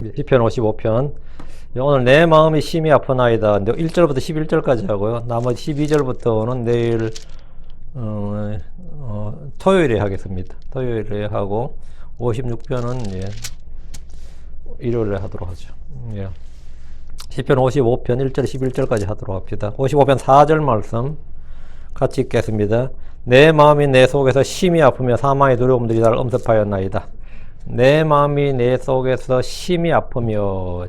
시편 55편. 오늘 내 마음이 심히 아프나이다. 1절부터 11절까지 하고요. 나머지 12절부터는 내일 토요일에 하겠습니다. 토요일에 하고 56편은 일요일에 하도록 하죠. 시편 55편 1절 11절까지 하도록 합시다. 55편 4절 말씀 같이 읽겠습니다. 내 마음이 내 속에서 심히 아프며 사망의 두려움들이 나를 엄습하였나이다. 내 마음이 내 속에서 심히 아프며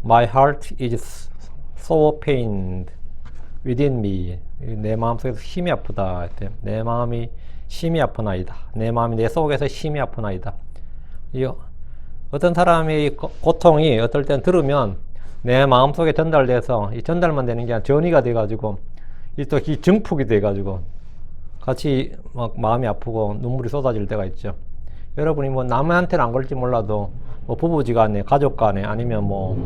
My heart is so pained within me. 내 마음 속에서 심히 아프다. 내 마음이 심히 아프나이다. 내 마음이 내 속에서 심히 아프나이다. 어떤 사람의 고통이 어떨 땐 들으면 내 마음 속에 전달돼서 이 전달만 되는 게 아니라 전이가 돼가지고 또 이 증폭이 돼가지고 같이 막 마음이 아프고 눈물이 쏟아질 때가 있죠. 여러분이 뭐 남한테는 안 그럴지 몰라도 뭐 부부지간에 가족간에 아니면 뭐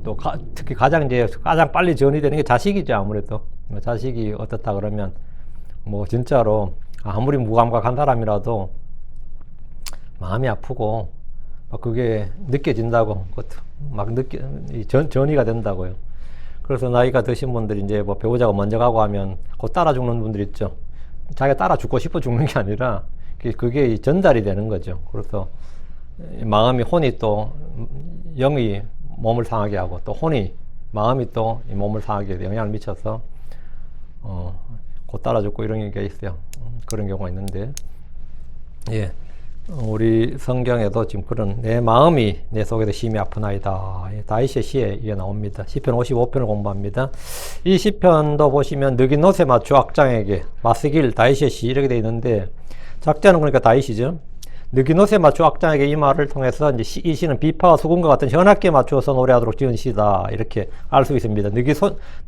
또 특히 가장 빨리 전이 되는 게 자식이죠. 아무래도 자식이 어떻다 그러면 뭐 진짜로 아무리 무감각한 사람이라도 마음이 아프고 막 그게 느껴진다고 막 전이가 된다고요. 그래서 나이가 드신 분들이 이제 뭐 배우자가 먼저 가고 하면 곧 따라 죽는 분들 있죠. 자기가 따라 죽고 싶어 죽는 게 아니라 그게 전달이 되는 거죠. 그래서 마음이 혼이 또 영이 몸을 상하게 하고 또 마음이 또 몸을 상하게 영향을 미쳐서 곧 따라 죽고 이런 게 있어요. 그런 경우가 있는데 우리 성경에도 지금 그런 내 마음이 내 속에서 심히 아프나이다. 다윗의 시에 이게 나옵니다. 시편 55편을 공부합니다. 이 시편도 보시면 느기노세 맞추 악장에게 마스길 다윗의 시 이렇게 되어 있는데 작자는 그러니까 다윗이죠. 느기노세 맞추 악장에게 이 말을 통해서 이제 이 시는 비파와 수군과 같은 현악기에 맞추어서 노래하도록 지은 시다. 이렇게 알 수 있습니다.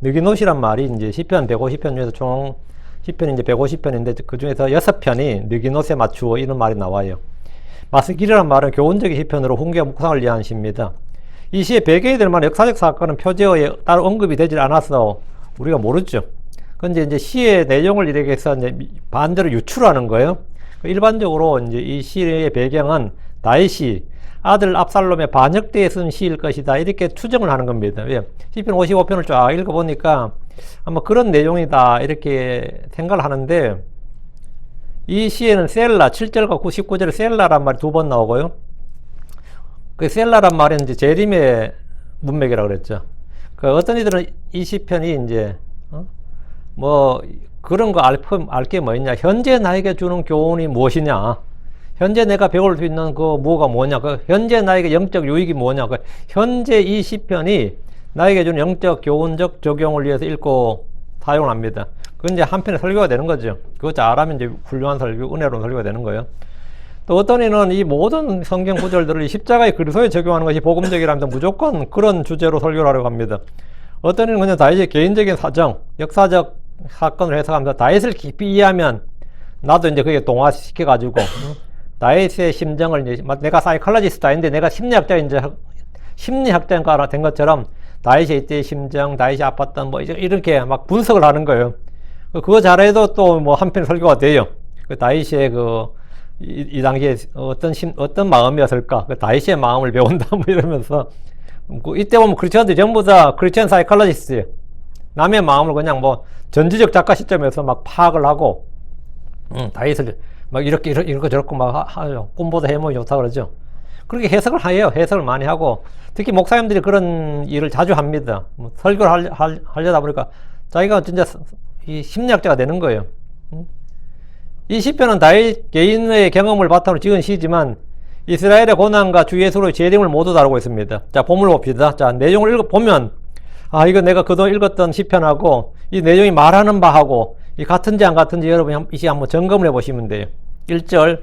느기노시란 말이 이제 시편 150편 중에서 총 시편이 이제 150편인데 그 중에서 6편이 느기노세 맞추어 이런 말이 나와요. 마스길이라는 말은 교훈적인 시편으로 훈계와 묵상을 위한 시입니다. 이 시의 배경이 될 만한 역사적 사건은 표제어에 따로 언급이 되질 않아서 우리가 모르죠. 근데 이제 시의 내용을 이렇게 해서 이제 반대로 유출하는 거예요. 일반적으로 이제 이 시의 배경은 다윗이 아들 압살롬의 반역 때에 쓴 시일 것이다. 이렇게 추정을 하는 겁니다. 시편 55편을 쫙 읽어보니까 아마 그런 내용이다. 이렇게 생각을 하는데 이 시에는 셀라 7절과 99절에 셀라란 말이 2번 나오고요. 그 셀라란 말은 이제 재림의 문맥이라고 그랬죠. 어떤 이들은 이 시편이 이제 뭐 그런 거 알 게 뭐냐? 현재 나에게 주는 교훈이 무엇이냐? 현재 내가 배울 수 있는 그 뭐가 뭐냐? 현재 나에게 영적 유익이 뭐냐? 현재 이 시편이 나에게 주는 영적 교훈적 적용을 위해서 읽고 사용을 합니다. 그건 이제 한편의 설교가 되는 거죠. 그거 잘하면 이제 훌륭한 설교, 은혜로운 설교가 되는 거예요. 또 어떤 이는 이 모든 성경 구절들을 십자가의 그리스도에 적용하는 것이 복음적이라면 무조건 그런 주제로 설교를 하려고 합니다. 어떤 이는 그냥 다윗의 개인적인 사정, 역사적 사건을 해석하면서 다윗을 깊이 이해하면 나도 이제 그게 동화시켜가지고 다윗의 심정을 이제 내가 사이콜로지스트인데 내가 심리학자가 된 것처럼 다윗의 이때의 심정, 다윗이 아팠던 뭐 이렇게 막 분석을 하는 거예요. 그거 잘해도 또 뭐 한편 설교가 돼요. 다윗의 이 당시에 어떤 마음이었을까? 다윗의 마음을 배운다 뭐 이러면서 이때 보면 크리스천들이 전부 다 크리스천 사이콜로지스트예요. 남의 마음을 그냥 뭐 전지적 작가 시점에서 막 파악을 하고 다윗을 막 이렇게 저렇게 막 하죠. 꿈보다 해몽이 좋다 그러죠. 그렇게 해석을 해요. 해석을 많이 하고 특히 목사님들이 그런 일을 자주 합니다. 설교를 하려다 보니까 자기가 진짜 이 심리학자가 되는 거예요. 이 시편은 다윗 개인의 경험을 바탕으로 지은 시지만 이스라엘의 고난과 주 예수로의 재림을 모두 다루고 있습니다. 자, 본문을 봅시다. 자, 내용을 읽어보면 이거 내가 그동안 읽었던 시편하고 이 내용이 말하는 바하고 이 같은지 안 같은지 여러분이 이 시간 한번 점검을 해보시면 돼요. 1절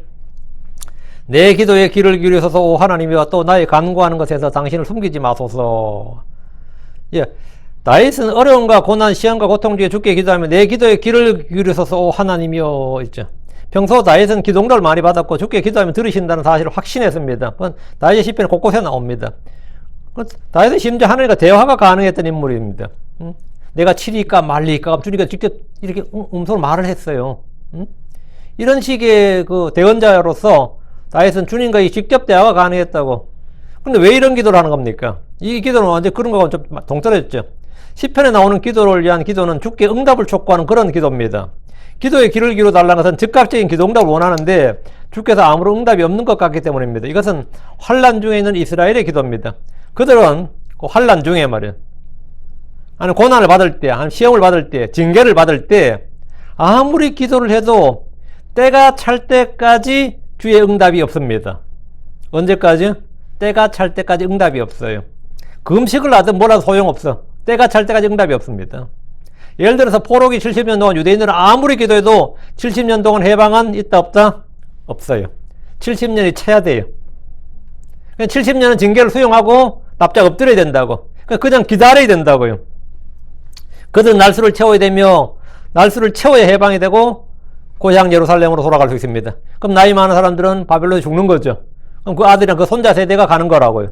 내 기도에 귀를 기울이소서 오 하나님이여 또 나의 간구하는 것에서 당신을 숨기지 마소서. 다윗은 어려움과 고난, 시험과 고통 중에 주께 기도하며 내 기도에 귀를 기울이소서 오 하나님이여 있죠. 평소 다윗은 기도응답을 많이 받았고 주께 기도하면 들으신다는 사실을 확신했습니다. 그건 다윗의 시편에 곳곳에 나옵니다. 다윗은 심지어 하나님과 대화가 가능했던 인물입니다. 내가 치리까 말리까 주니까 직접 이렇게 음성으로 말을 했어요. 이런 식의 그 대언자로서 다윗은 주님과 직접 대화가 가능했다고. 근데 왜 이런 기도를 하는 겁니까? 이 기도는 완전 그런 거하고 좀 동떨어졌죠. 시편에 나오는 기도를 위한 기도는 주께 응답을 촉구하는 그런 기도입니다. 기도의 길을 기울여달라는 것은 즉각적인 기도 응답을 원하는데 주께서 아무런 응답이 없는 것 같기 때문입니다. 이것은 환난 중에 있는 이스라엘의 기도입니다. 그들은 그 환난 중에 말이에요. 아니 고난을 받을 때, 아니 시험을 받을 때, 징계를 받을 때 아무리 기도를 해도 때가 찰 때까지 주의 응답이 없습니다. 언제까지? 때가 찰 때까지 응답이 없어요. 금식을 하든 뭐라도 소용없어. 때가 찰 때까지 응답이 없습니다. 예를 들어서 포로기 70년 동안 유대인들은 아무리 기도해도 70년 동안 해방은 있다 없다? 없어요. 70년이 차야 돼요. 70년은 징계를 수용하고 납작 엎드려야 된다고. 그냥 기다려야 된다고요. 그들은 날수를 채워야 되며 날수를 채워야 해방이 되고 고향 예루살렘으로 돌아갈 수 있습니다. 그럼 나이 많은 사람들은 바벨론에 죽는 거죠. 그럼 그 아들이랑 그 손자 세대가 가는 거라고요.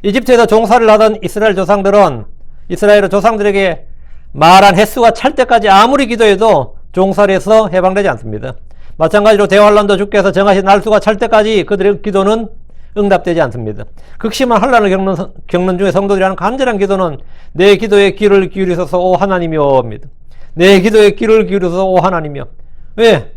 이집트에서 종살이를 하던 이스라엘 조상들은 이스라엘 조상들에게 말한 횟수가 찰 때까지 아무리 기도해도 종살이에서 해방되지 않습니다. 마찬가지로 대환란도 주께서 정하신 날수가 찰 때까지 그들의 기도는 응답되지 않습니다. 극심한 환란을 겪는 중에 성도들이 하는 간절한 기도는 내 기도에 귀를 기울이소서 오 하나님이옵니다. 내 기도에 귀를 기울이소서 오 하나님이여. 왜?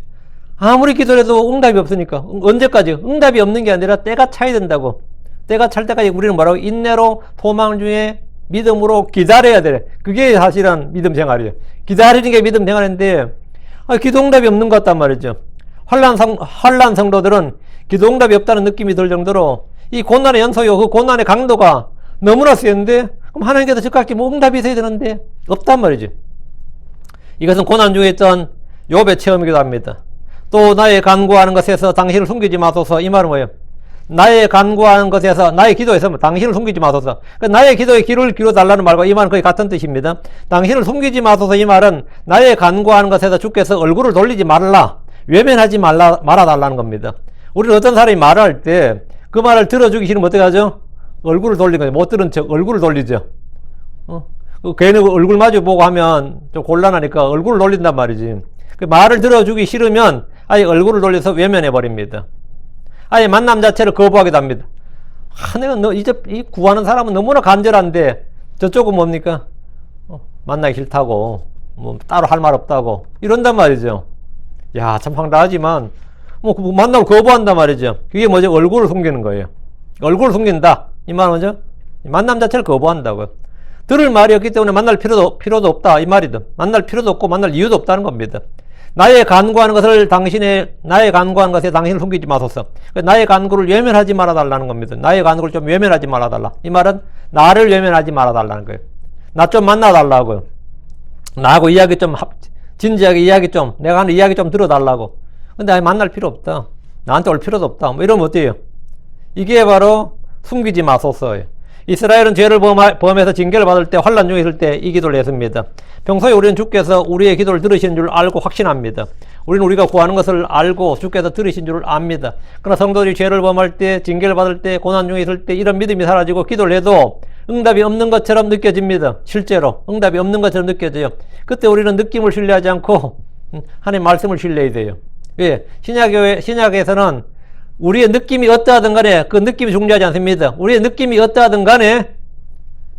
아무리 기도해도 응답이 없으니까. 언제까지? 응답이 없는 게 아니라 때가 차야 된다고. 때가 찰 때까지 우리는 뭐라고? 인내로 소망 중에 믿음으로 기다려야 돼. 그게 사실은 믿음 생활이에요. 기다리는 게 믿음 생활인데 기도 응답이 없는 것 같단 말이죠. 환난 성도들은 기도 응답이 없다는 느낌이 들 정도로 이 고난의 연소요, 그 고난의 강도가 너무나 세는데 그럼 하나님께서 즉각히 뭐 응답이 있어야 되는데 없단 말이죠. 이것은 고난 중에 있던 욥의 체험이기도 합니다. 또 나의 간구하는 것에서 당신을 숨기지 마소서. 이 말은 뭐예요? 나의 간구하는 것에서 나의 기도에서 당신을 숨기지 마소서. 나의 기도에 귀를 기울여달라는 말과 이 말은 거의 같은 뜻입니다. 당신을 숨기지 마소서. 이 말은 나의 간구하는 것에서 주께서 얼굴을 돌리지 말라, 외면하지 말아달라는 겁니다. 우리는 어떤 사람이 말을 할 때 그 말을 들어주기 싫으면 어떻게 하죠? 얼굴을 돌리는 거죠. 못 들은 척 얼굴을 돌리죠. 괜히 얼굴 마주 보고 하면 좀 곤란하니까 얼굴을 돌린단 말이지. 그 말을 들어주기 싫으면 아예 얼굴을 돌려서 외면해버립니다. 아예 만남 자체를 거부하기도 합니다. 내가 이제 이 구하는 사람은 너무나 간절한데 저쪽은 뭡니까? 만나기 싫다고, 뭐 따로 할 말 없다고 이런단 말이죠. 야, 참 황당하지만 뭐 만나고 거부한단 말이죠. 그게 뭐죠? 얼굴을 숨기는 거예요. 얼굴을 숨긴다. 이 말은 뭐죠? 만남 자체를 거부한다고요. 들을 말이 없기 때문에 만날 필요도 없다. 이 말이든 만날 필요도 없고 만날 이유도 없다는 겁니다. 나의 간구하는 것에 당신을 숨기지 마소서. 나의 간구를 외면하지 말아달라는 겁니다. 나의 간구를 좀 외면하지 말아달라. 이 말은 나를 외면하지 말아달라는 거예요. 나 좀 만나달라고요. 나하고 이야기 좀 진지하게 이야기 좀, 내가 하는 이야기 좀 들어달라고. 근데 만날 필요 없다. 나한테 올 필요도 없다. 뭐 이러면 어때요? 이게 바로 숨기지 마소서예요. 이스라엘은 죄를 범해서 징계를 받을 때, 환난 중에 있을 때 이 기도를 했습니다. 평소에 우리는 주께서 우리의 기도를 들으시는 줄 알고 확신합니다. 우리는 우리가 구하는 것을 알고 주께서 들으신 줄 압니다. 그러나 성도들이 죄를 범할 때, 징계를 받을 때, 고난 중에 있을 때 이런 믿음이 사라지고 기도를 해도 응답이 없는 것처럼 느껴집니다. 실제로 응답이 없는 것처럼 느껴져요. 그때 우리는 느낌을 신뢰하지 않고 하나님 말씀을 신뢰해야 돼요. 왜? 신약에서는 우리의 느낌이 어떠하든 간에 그 느낌이 중요하지 않습니다. 우리의 느낌이 어떠하든 간에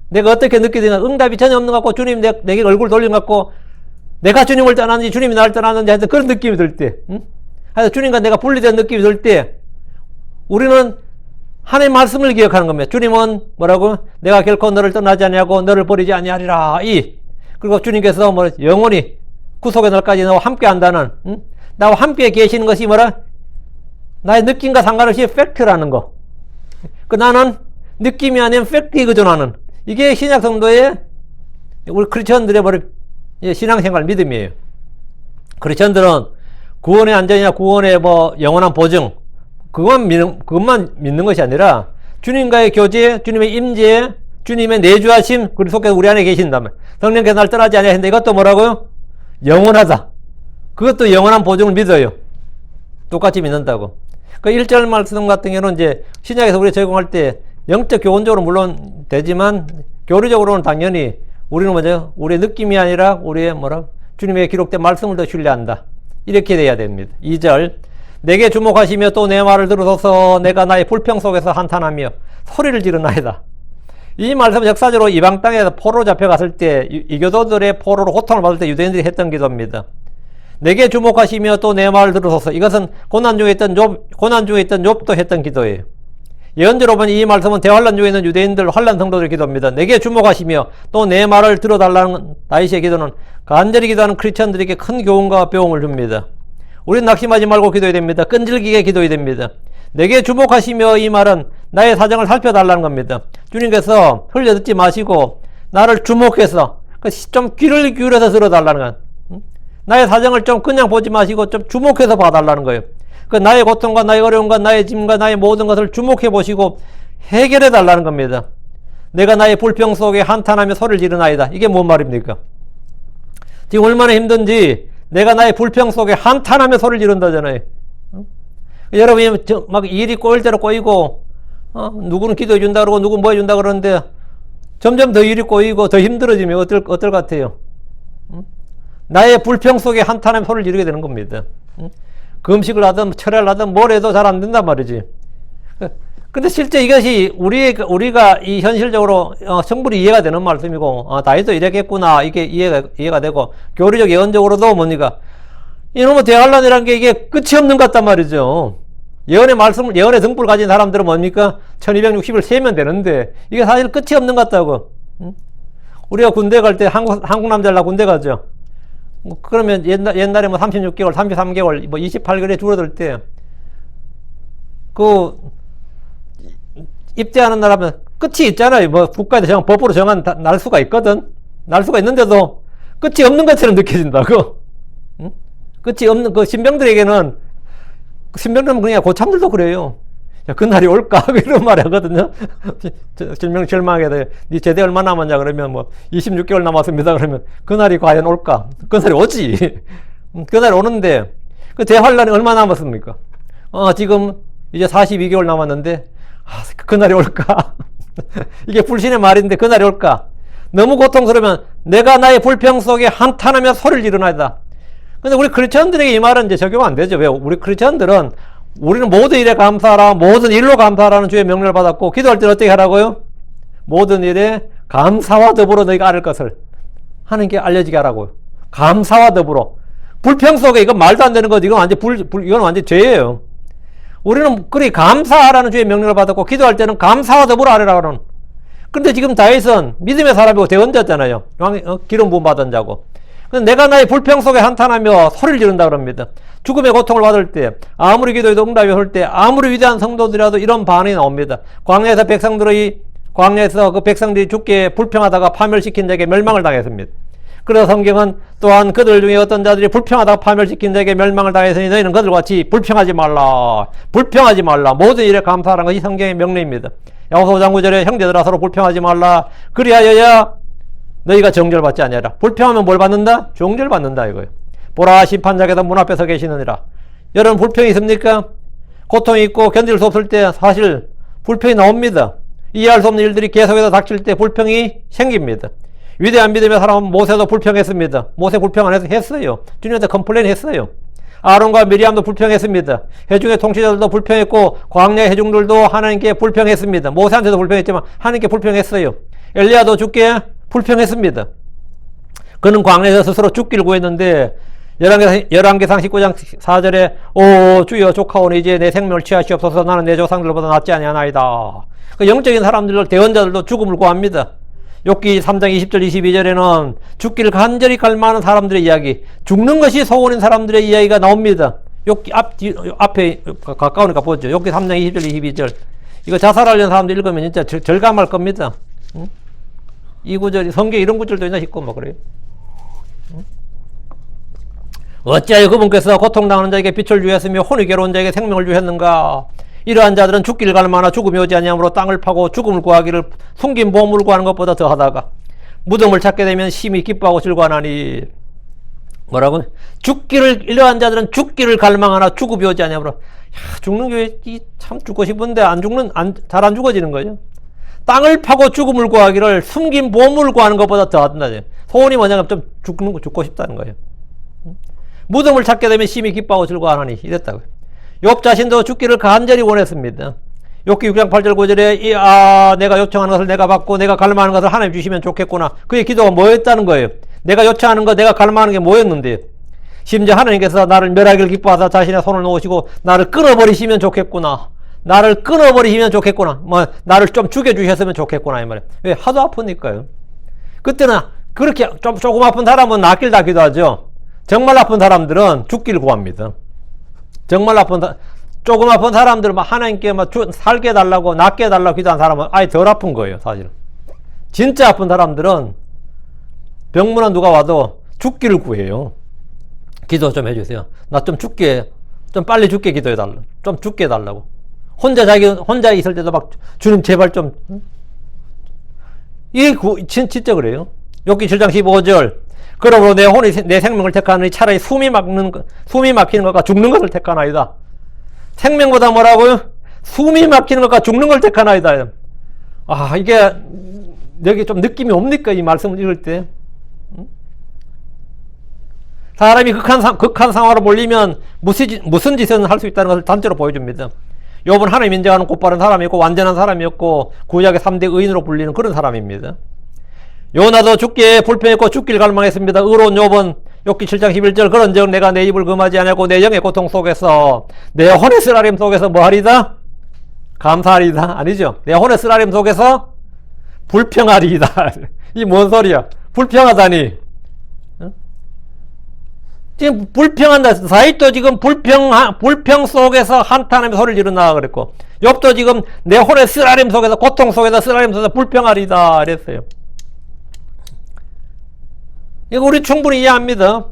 내가 어떻게 느끼든 응답이 전혀 없는 것 같고 주님 내게 얼굴 돌린 것 같고 내가 주님을 떠났는지 주님이 나를 떠났는지 하여튼 그런 느낌이 들 때, 하여튼 주님과 내가 분리된 느낌이 들 때 우리는 하나님의 말씀을 기억하는 겁니다. 주님은 뭐라고? 내가 결코 너를 떠나지 아니하고 너를 버리지 아니하리라. 그리고 주님께서 뭐 영원히 구속의 날까지 너와 함께 한다는, 나와 함께 계시는 것이 뭐라? 나의 느낌과 상관없이 팩트라는 거. 나는 느낌이 아닌 팩트에 의존하는, 이게 신약 성도의 우리 크리스천들의 신앙생활 믿음이에요. 크리스천들은 구원의 안전이나 구원의 영원한 보증, 그것만 믿는 것이 아니라 주님과의 교제, 주님의 임재, 주님의 내주하심, 그리고 속에서 우리 안에 계신다면 성령께서 날 떠나지 아니하신다. 이것도 뭐라고요? 영원하다. 그것도 영원한 보증을 믿어요. 똑같이 믿는다고. 그 1절 말씀 같은 경우는 이제 신약에서 우리 적용할 때 영적 교훈적으로 물론 되지만 교리적으로는 당연히 우리는 뭐죠? 우리의 느낌이 아니라 우리의 주님의 기록된 말씀을 더 신뢰한다. 이렇게 돼야 됩니다. 2절. 내게 주목하시며 또 내 말을 들으소서. 내가 나의 불평 속에서 한탄하며 소리를 지르나이다. 이 말씀은 역사적으로 이방 땅에서 포로로 잡혀갔을 때 이교도들의 포로로 고통을 받을 때 유대인들이 했던 기도입니다. 내게 주목하시며 또 내 말을 들으소서. 이것은 고난 중에 있던 욥도 했던 기도예요. 예언대로 보니 이 말씀은 대환란 중에 있는 유대인들, 환란 성도들의 기도입니다. 내게 주목하시며 또 내 말을 들어달라는 다윗의 기도는 간절히 기도하는 크리스천들에게 큰 교훈과 배움을 줍니다. 우리는 낙심하지 말고 기도해야 됩니다. 끈질기게 기도해야 됩니다. 내게 주목하시며 이 말은 나의 사정을 살펴달라는 겁니다. 주님께서 흘려듣지 마시고 나를 주목해서 좀 귀를 기울여서 들어달라는 거예요. 나의 사정을 좀 그냥 보지 마시고 좀 주목해서 봐달라는 거예요. 그 나의 고통과 나의 어려움과 나의 짐과 나의 모든 것을 주목해 보시고 해결해 달라는 겁니다. 내가 나의 불평 속에 한탄하며 소리를 지르나이다. 이게 뭔 말입니까? 지금 얼마나 힘든지 내가 나의 불평 속에 한탄하며 소리를 지른다잖아요. 여러분이 막 일이 꼬일 대로 꼬이고 누구는 기도해 준다 그러고 누구는 뭐 해준다 그러는데 점점 더 일이 꼬이고 더 힘들어지면 어떨 것 같아요? 나의 불평 속에 한탄하며 소리를 지르게 되는 겁니다. 금식을 하든 철야를 하든 뭘 해도 잘 안 된단 말이지. 근데 실제 이것이 우리가 이 현실적으로 충분히 이해가 되는 말씀이고 다윗도 이랬겠구나 이게 이해가 되고 교리적 예언적으로도 뭡니까 이놈의 대환란이라는 게 이게 끝이 없는 것 같단 말이죠. 예언의 등불 가진 사람들은 뭡니까 1260을 세면 되는데 이게 사실 끝이 없는 것 같다고. 우리가 군대 갈 때 한국 남자들 다 군대 가죠. 그러면 옛날에 뭐 36개월, 33개월, 뭐 28개월에 줄어들 때, 입대하는 날 하면 끝이 있잖아요. 뭐 국가에서 법으로 정한 날수가 있거든. 날수가 있는데도 끝이 없는 것처럼 느껴진다고. 응? 끝이 없는, 신병들에게는, 신병들은 그냥 고참들도 그래요. 야, 그날이 올까? 이런 말 하거든요. 절망하게 돼. 네 제대 얼마 남았냐? 그러면 뭐 26개월 남았습니다. 그러면 그날이 과연 올까? 그날이 오지. 그날이 오는데 그 대환란이 얼마 남았습니까? 지금 이제 42개월 남았는데 그날이 올까? 이게 불신의 말인데 그날이 올까? 너무 고통스러우면 내가 나의 불평 속에 한탄하며 소리를 지르나이다. 근데 우리 크리스천들에게 이 말은 이제 적용 안 되죠. 왜? 우리 크리스천들은 우리는 모든 일에 감사하라, 모든 일로 감사하라는 주의 명령을 받았고, 기도할 때는 어떻게 하라고요? 모든 일에 감사와 더불어 너희가 알을 것을 하는 게 알려지게 하라고요. 감사와 더불어. 불평 속에 이건 말도 안 되는 거지. 이건 완전 죄예요. 우리는 그리 감사하라는 주의 명령을 받았고, 기도할 때는 감사와 더불어 하라는. 근데 지금 다윗은 믿음의 사람이고 대언자잖아요. 기름 부음 받은 자고. 내가 나의 불평 속에 한탄하며 소리를 지른다 그럽니다. 죽음의 고통을 받을 때, 아무리 기도해도 응답이 올 때, 아무리 위대한 성도들이라도 이런 반응이 나옵니다. 광야에서 그 백성들이 죽게 불평하다가 파멸시킨 자에게 멸망을 당했습니다. 그래서 성경은 또한 그들 중에 어떤 자들이 불평하다가 파멸시킨 자에게 멸망을 당했으니 너희는 그들과 같이 불평하지 말라. 모든 일에 감사하라는 것이 성경의 명령입니다. 야고보서 5장 9절에 형제들아 서로 불평하지 말라. 그리하여야 너희가 정죄받지 아니하라. 불평하면 뭘 받는다? 정죄받는다 이거예요. 보라 심판자께서 문 앞에 서 계시느니라. 여러분 불평이 있습니까? 고통이 있고 견딜 수 없을 때 사실 불평이 나옵니다. 이해할 수 없는 일들이 계속해서 닥칠 때 불평이 생깁니다. 위대한 믿음의 사람은 모세도 불평했습니다. 모세 불평 안 해서 했어요. 주님한테 컴플레인 했어요. 아론과 미리암도 불평했습니다. 회중의 통치자들도 불평했고 광야의 회중들도 하나님께 불평했습니다. 모세한테도 불평했지만 하나님께 불평했어요. 엘리야도 죽게 불평했습니다. 그는 광야에서 스스로 죽기를 구했는데 열왕기상 19장 4절에 오 주여 조카오니 이제 내 생명을 취하시옵소서. 나는 내 조상들보다 낫지 아니하나이다. 그 영적인 사람들 대언자들도 죽음을 구합니다. 욥기 3장 20절 22절에는 죽기를 간절히 갈망하는 사람들의 이야기, 죽는 것이 소원인 사람들의 이야기가 나옵니다. 욥기 앞에 가까우니까 보죠. 욥기 3장 20절 22절 이거 자살하려는 사람들 읽으면 진짜 절감할 겁니다. 응? 이 구절이 성경에 이런 구절도 있나 싶고 뭐 그래요. 어찌하여 그분께서 고통당하는 자에게 빛을 주셨으며 혼이 괴로운 자에게 생명을 주셨는가. 이러한 자들은 죽기를 갈망하나 죽음이 오지 아니함으로 땅을 파고 죽음을 구하기를 숨긴 보물을 구하는 것보다 더하다가 무덤을 찾게 되면 심히 기뻐하고 즐거워하나니. 뭐라고? 이러한 자들은 죽기를 갈망하나 죽음이 오지 아니함으로. 죽는 게 참 죽고 싶은데 잘 안 죽어지는 거죠. 땅을 파고 죽음을 구하기를 숨긴 보물을 구하는 것보다 더하다. 소원이 뭐냐면 좀 죽고 싶다는 거예요. 무덤을 찾게 되면 심히 기뻐하고 즐거워하니 이랬다고요. 욥 자신도 죽기를 간절히 원했습니다. 욥기 6장 8절 9절에 내가 요청하는 것을 내가 받고 내가 갈망하는 것을 하나님 주시면 좋겠구나. 그의 기도가 뭐였다는 거예요? 내가 요청하는 거, 내가 갈망하는 게 뭐였는데, 심지어 하나님께서 나를 멸하기를 기뻐하사 자신의 손을 놓으시고 나를 끊어버리시면 좋겠구나. 나를 끊어버리시면 좋겠구나. 뭐 나를 좀 죽여주셨으면 좋겠구나 이 말이에요. 왜? 하도 아프니까요. 그때는 그렇게 조금 아픈 사람은 낫길 다 기도하죠. 정말 아픈 사람들은 죽기를 구합니다. 정말 조금 아픈 사람들은 막 하나님께 막 살게 해달라고, 낫게 해달라고 기도한 사람은 아예 덜 아픈 거예요, 사실은. 진짜 아픈 사람들은 병문안 누가 와도 죽기를 구해요. 기도 좀 해주세요. 나 좀 빨리 죽게 기도해달라. 좀 죽게 해달라고. 혼자 있을 때도 막, 주님 제발 좀, 이게 진짜 그래요. 욥기 7장 15절. 그러므로 내 생명을 택하느니 차라리 숨이 막히는 것과 죽는 것을 택하나이다. 생명보다 뭐라고요? 숨이 막히는 것과 죽는 걸 택하나이다. 이게 여기 좀 느낌이 옵니까? 이 말씀을 읽을 때. 사람이 극한 상황으로 몰리면 무슨 짓은 할 수 있다는 것을 단체로 보여줍니다. 욥은 하나님 인정하는 곧바른 사람이었고 완전한 사람이었고 구약의 3대 의인으로 불리는 그런 사람입니다. 요나도 죽기에 불편했고 죽기를 갈망했습니다. 의로운 욥은 욥기 7장 11절 그런즉 내가 내 입을 금하지 아니하고 내 영의 고통 속에서 내 혼의 쓰라림 속에서 뭐하리다? 감사하리다. 아니죠. 내 혼의 쓰라림 속에서 불평하리이다. 이 뭔 소리야? 불평하다니. 지금 불평한다. 사입도 지금 불평 속에서 한탄하며 소리를 지르나 그랬고, 욥도 지금 내 혼의 쓰라림 속에서, 고통 속에서, 쓰라림 속에서 불평하리다 그랬어요. 이거 우리 충분히 이해합니다.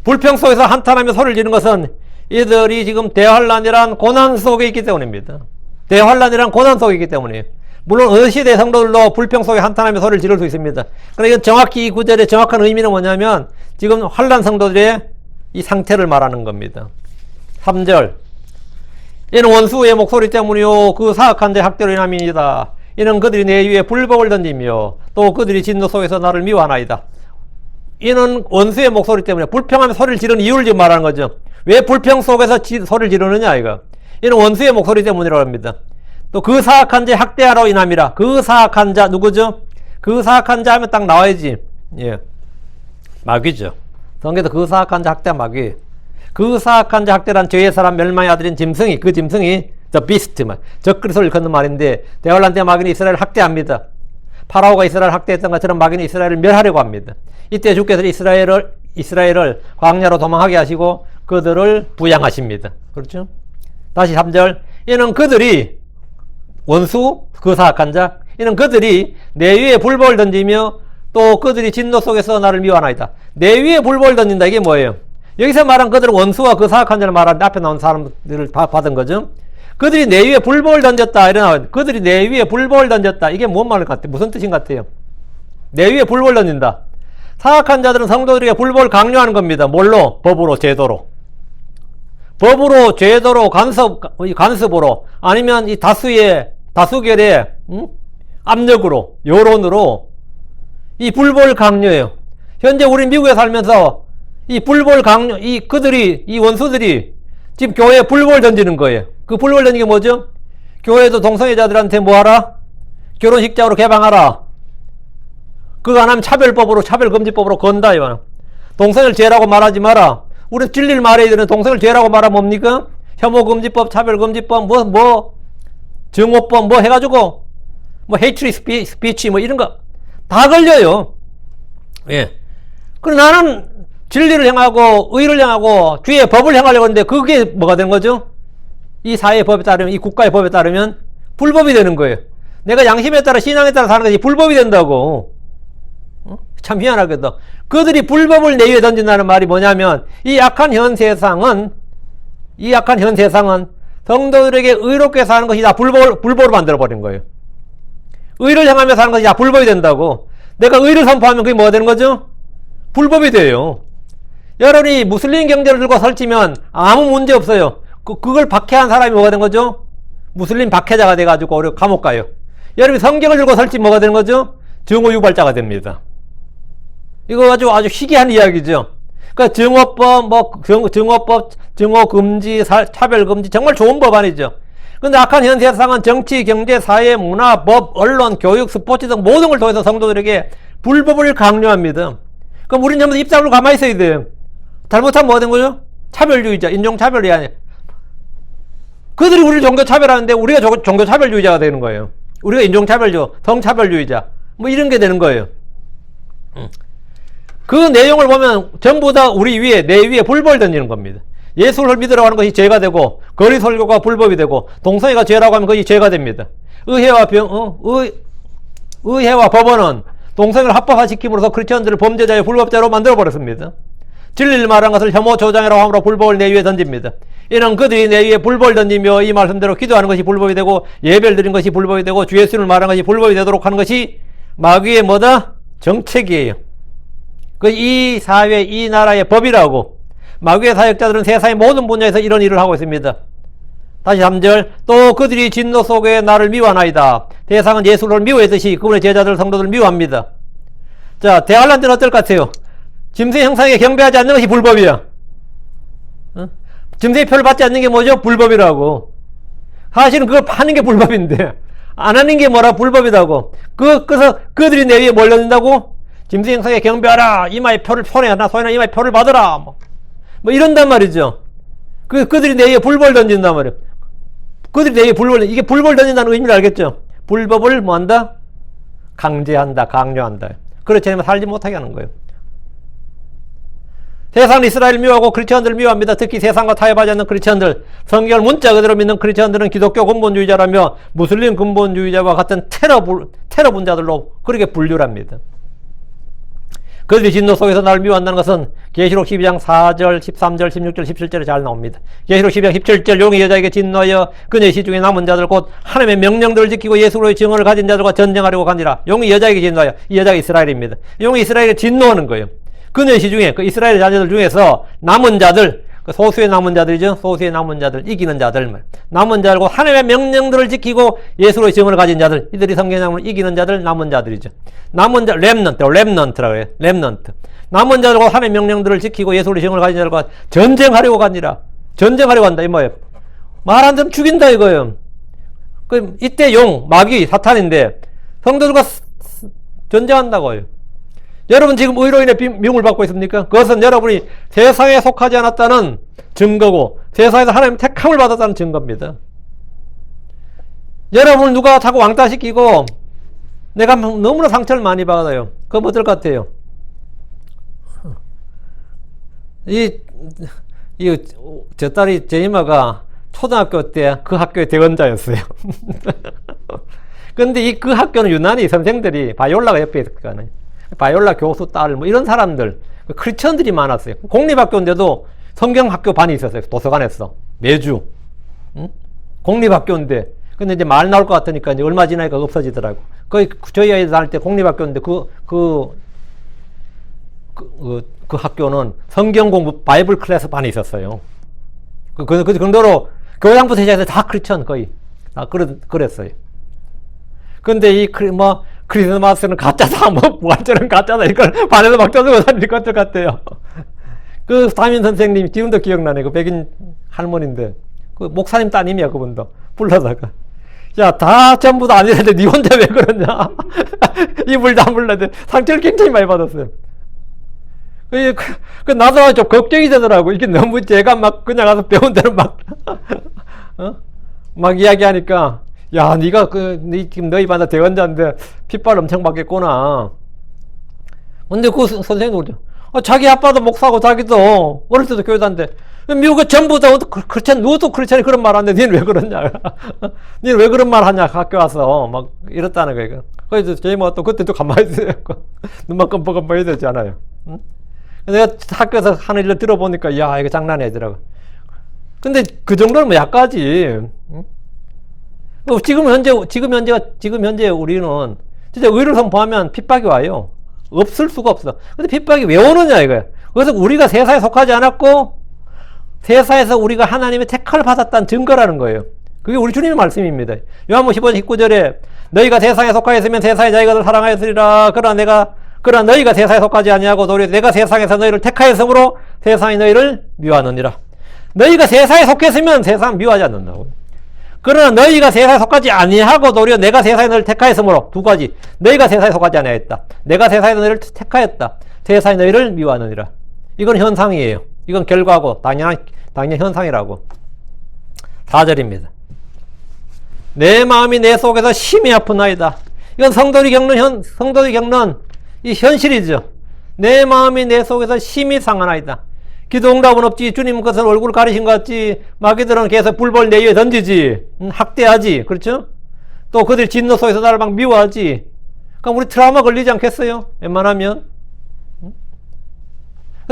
불평 속에서 한탄하며 소리를 지르는 것은 이들이 지금 대환란이란 고난 속에 있기 때문입니다. 대환란이란 고난 속에 있기 때문이에요. 물론 어느 시대 성도들도 불평 속에 한탄하며 소리를 지를 수 있습니다. 그러나 이건 정확히 이 구절의 정확한 의미는 뭐냐면 지금 환란 성도들의 이 상태를 말하는 겁니다. 3절 이는 원수의 목소리 때문이요 그 사악한 자 학대로 인함이니이다. 이는 그들이 내 위에 불복을 던지며 또 그들이 진노 속에서 나를 미워하나이다. 이는 원수의 목소리 때문에 불평하며 소리를 지르는 이유를 지금 말하는 거죠. 왜 불평 속에서 소리를 지르느냐 이거. 이는 원수의 목소리 때문이라고 합니다. 또 그 사악한 자 학대하러 인함이라. 그 사악한 자 누구죠? 그 사악한 자 하면 딱 나와야지. 예, 마귀죠. 성경에서 그 사악한 자 학대한 마귀. 그 사악한 자 학대란 죄의 사람 멸망의 아들인 짐승이, 그 짐승이 the beast, 적그리 소리를 걷는 말인데 대환란 때 마귀는 이스라엘을 학대합니다. 파라오가 이스라엘을 학대했던 것처럼 마귀는 이스라엘을 멸하려고 합니다. 이때 주께서 이스라엘을 광야로 도망하게 하시고 그들을 부양하십니다. 그렇죠? 다시 3절 이는 그들이 원수 그 사악한 자 이는 그들이 내 위에 불복을 던지며 또 그들이 진노 속에서 나를 미워하나이다. 내 위에 불복을 던진다. 이게 뭐예요? 여기서 말한 그들은 원수와 그 사악한 자를 말하는데 앞에 나온 사람들을 받은 거죠. 그들이 내 위에 불복을 던졌다. 이런 그들이 내 위에 불복을 던졌다. 이게 뭔 말 같아요? 무슨 뜻인 것 같아요? 내 위에 불복을 던진다. 사악한 자들은 성도들에게 불복을 강요하는 겁니다. 뭘로? 법으로, 제도로. 법으로, 제도로, 간섭으로, 아니면 이 다수결의 압력으로, 여론으로 이 불복을 강요해요. 현재 우리 미국에 살면서 이 불복을 강요, 이 원수들이 지금 교회에 불복을 던지는 거예요. 그 불복을 던지는 게 뭐죠? 교회도 동성애자들한테 뭐 하라? 결혼식장으로 개방하라. 그거 안 하면 차별금지법으로 건다, 이거는. 동성애를 죄라고 말하지 마라. 우리 진리를 말해야 되는 동성애를 죄라고 말하면 뭡니까? 혐오금지법, 차별금지법, 증오법, 해가지고, 헤이트리 스피치, 이런 거 다 걸려요. 예. 그럼 나는 진리를 행하고, 의를 행하고, 주의 법을 행하려고 하는데, 그게 뭐가 되는 거죠? 이 사회의 법에 따르면, 이 국가의 법에 따르면, 불법이 되는 거예요. 내가 양심에 따라, 신앙에 따라 사는 것이 불법이 된다고. 참 희한하게도. 그들이 불법을 내 위에 던진다는 말이 뭐냐면, 이 약한 현 세상은 성도들에게 의롭게 사는 것이 다 불법으로 만들어버린 거예요. 의를 행하며 사는 것이 다 불법이 된다고. 내가 의를 선포하면 그게 뭐가 되는 거죠? 불법이 돼요. 여러분이 무슬림 경제를 들고 설치면 아무 문제 없어요. 그걸 박해한 사람이 뭐가 된 거죠? 무슬림 박해자가 돼가지고 감옥 가요. 여러분이 성경을 들고 설치 뭐가 되는 거죠? 증오 유발자가 됩니다. 이거 아주 희귀한 이야기죠. 그러니까 증오법, 증오법, 증오금지, 차별금지 정말 좋은 법안이죠. 근데 악한 현 세상은 정치, 경제, 사회, 문화, 법, 언론, 교육, 스포츠 등 모든 걸 통해서 성도들에게 불법을 강요합니다. 그럼 우린 전부 입장으로 가만히 있어야 돼요. 잘못하면 뭐 된 거죠? 차별주의자, 인종차별이 아니야. 그들이 우리를 종교차별하는데 우리가 종교차별주의자가 되는 거예요. 우리가 인종차별주의, 성차별주의자 뭐 이런 게 되는 거예요. 그 내용을 보면 전부 다 우리 위에, 내 위에 불법을 던지는 겁니다. 예수를 믿으라고 하는 것이 죄가 되고, 거리 설교가 불법이 되고, 동성애가 죄라고 하면 그것이 죄가 됩니다. 의회와 법원은 동성애를 합법화시킴으로써 크리스천들을 범죄자의 불법자로 만들어버렸습니다. 진리를 말한 것을 혐오 조장이라고 함으로 불법을 내 위에 던집니다. 이는 그들이 내 위에 불법을 던지며 이 말씀대로 기도하는 것이 불법이 되고, 예배를 드린 것이 불법이 되고, 주 예수를 말한 것이 불법이 되도록 하는 것이 마귀의 뭐다? 정책이에요. 이 사회, 이 나라의 법이라고. 마귀의 사역자들은 세상의 모든 분야에서 이런 일을 하고 있습니다. 다시 3절. 또 그들이 진노 속에 나를 미워하나이다. 세상은 예수를 미워했듯이 그분의 제자들, 성도들을 미워합니다. 자, 대할란 때는 어떨 것 같아요? 짐승 형상에 경배하지 않는 것이 불법이야. 짐승의 표를 받지 않는 게 뭐죠? 불법이라고. 사실은 그걸 파는 게 불법인데 안 하는 게 뭐라? 불법이라고. 그래서 그들이 내 위에 몰려든다고? 짐승 형상에 경배하라. 이마에 표를 손해나 이마에 표를 받으라. 뭐 이런단 말이죠. 그들이 내 위에 불법을 던진단 말이에요. 그들이 내 위에 이게 불법을 던진다는 의미를 알겠죠? 불법을 뭐 한다? 강제한다, 강요한다. 그렇지 않으면 살지 못하게 하는 거예요. 세상은 이스라엘을 미워하고 크리스천들을 미워합니다. 특히 세상과 타협하지 않는 크리스천들, 성경을 문자 그대로 믿는 크리스천들은 기독교 근본주의자라며 무슬림 근본주의자와 같은 테러 분자들로 그렇게 분류를 합니다. 그들이 진노 속에서 나를 미워한다는 것은 계시록 12장 4절, 13절, 16절, 17절에 잘 나옵니다. 계시록 12장 17절 용이 여자에게 진노하여 그녀의 시중에 남은 자들 곧 하나님의 명령들을 지키고 예수로의 증언을 가진 자들과 전쟁하려고 가니라. 용이 여자에게 진노하여, 이 여자가 이스라엘입니다. 용이 이스라엘에 진노하는 거예요. 그녀의 시중에, 그 이스라엘 자녀들 중에서 남은 자들, 그 소수의 남은 자들이죠. 소수의 남은 자들, 이기는 자들, 남은 자들과 하나님의 명령들을 지키고 예수로의 증언을 가진 자들, 이들이 성경에 이기는 자들, 남은 자들이죠. 남은 자, 렘넌트라고 해요. 렘넌트. 남은 자들과 하나님의 명령들을 지키고 예수로의 증언을 가진 자들과 전쟁하려고 가니라. 전쟁하려고 한다, 이 뭐예요? 말 안 들으면 죽인다, 이거예요. 이때 마귀, 사탄인데, 성도들과 전쟁한다고요. 여러분 지금 의로 인해 미움을 받고 있습니까? 그것은 여러분이 세상에 속하지 않았다는 증거고 세상에서 하나님 택함을 받았다는 증거입니다. 여러분을 누가 자꾸 왕따시키고 내가 너무나 상처를 많이 받아요. 그럼 어떨 것 같아요? 저 딸이 제 이마가 초등학교 때 그 학교의 대원자였어요. 근데 그 학교는 유난히 선생들이 바이올라가 옆에 있었거든요. 바이올라 교수 딸, 뭐 이런 사람들, 크리스천들이 많았어요. 공립학교인데도 성경학교 반이 있었어요. 도서관에서. 매주. 응? 공립학교인데. 근데 이제 말 나올 것 같으니까 이제 얼마 지나니까 없어지더라고. 저희 아이들 다닐 때 공립학교인데 그 학교는 성경 공부, 바이블 클래스 반이 있었어요. 그 정도로 교양부터 시작해서 다 크리스천 거의. 다 그랬어요. 근데 크리스마스는 가짜다, 완전한 가짜다, 이걸 반에서 막 떠들고 다닐 것 같아요. 그 담임 선생님이 지금도 기억나네. 그 백인 할머니인데, 그 목사님 따님이야, 그분도. 불러다가. 야, 다 전부 다 아니는데, 니 혼자 왜 그러냐? 입을 다물는데 상처를 굉장히 많이 받았어요. 나도 좀 걱정이 되더라고. 이게 너무 제가 막 그냥 가서 배운 대로 막 이야기하니까, 야, 니가 지금 너희 반사 대원자인데 핏발 엄청 받겠구나. 근데 그 선생님도 그러죠. 자기 아빠도 목사고 자기도 어릴 때도 교회 다는데 미국에 전부 다 크리스찬, 누구도 크리스찬이 그런 말 하는데 니는 왜 그러냐. 니는 왜 그런 말 하냐, 학교 와서. 막 이랬다는 거예요. 그래서 제 이모가 또 그때 또 가만히 있어요. 눈만 껌뻑껌뻑 해야 되지 않아요. 응? 내가 학교에서 하는 일을 들어보니까, 야, 이거 장난이 아니더라고. 근데 그 정도는 뭐 약까지. 응? 지금 현재 우리는 진짜 의를 선포하면 핍박이 와요. 없을 수가 없어. 근데 핍박이 왜 오느냐 이거야. 그래서 우리가 세상에 속하지 않았고 세상에서 우리가 하나님의 택함을 받았다는 증거라는 거예요. 그게 우리 주님의 말씀입니다. 요한복음 15장 19절에 너희가 세상에 속하여 있으면 세상의 자기가 사랑하였으리라. 그러나 내가 그러나 너희가 세상에 속하지 아니하고 도리어 내가 세상에서 너희를 택하였으므로 세상이 너희를 미워하느니라. 너희가 세상에 속했으면 세상 미워하지 않는다고. 그러나 너희가 세상에 속하지 아니하고 도리어 내가 세상에 너희를 택하였으므로 두 가지. 너희가 세상에 속하지 아니하였다. 내가 세상에 너희를 택하였다. 세상이 너희를 미워하느니라. 이건 현상이에요. 이건 결과고 당연히 현상이라고. 4절입니다. 내 마음이 내 속에서 심히 아프나이다. 이건 성도들이 겪는 이 현실이죠. 내 마음이 내 속에서 심히 상하나이다. 기도 응답은 없지. 주님 것은 얼굴 가리신 것 같지. 마귀들은 계속 불벌 내 위에 던지지. 학대하지. 그렇죠? 또 그들 진노 속에서 나를 막 미워하지. 그럼 우리 트라우마 걸리지 않겠어요? 웬만하면.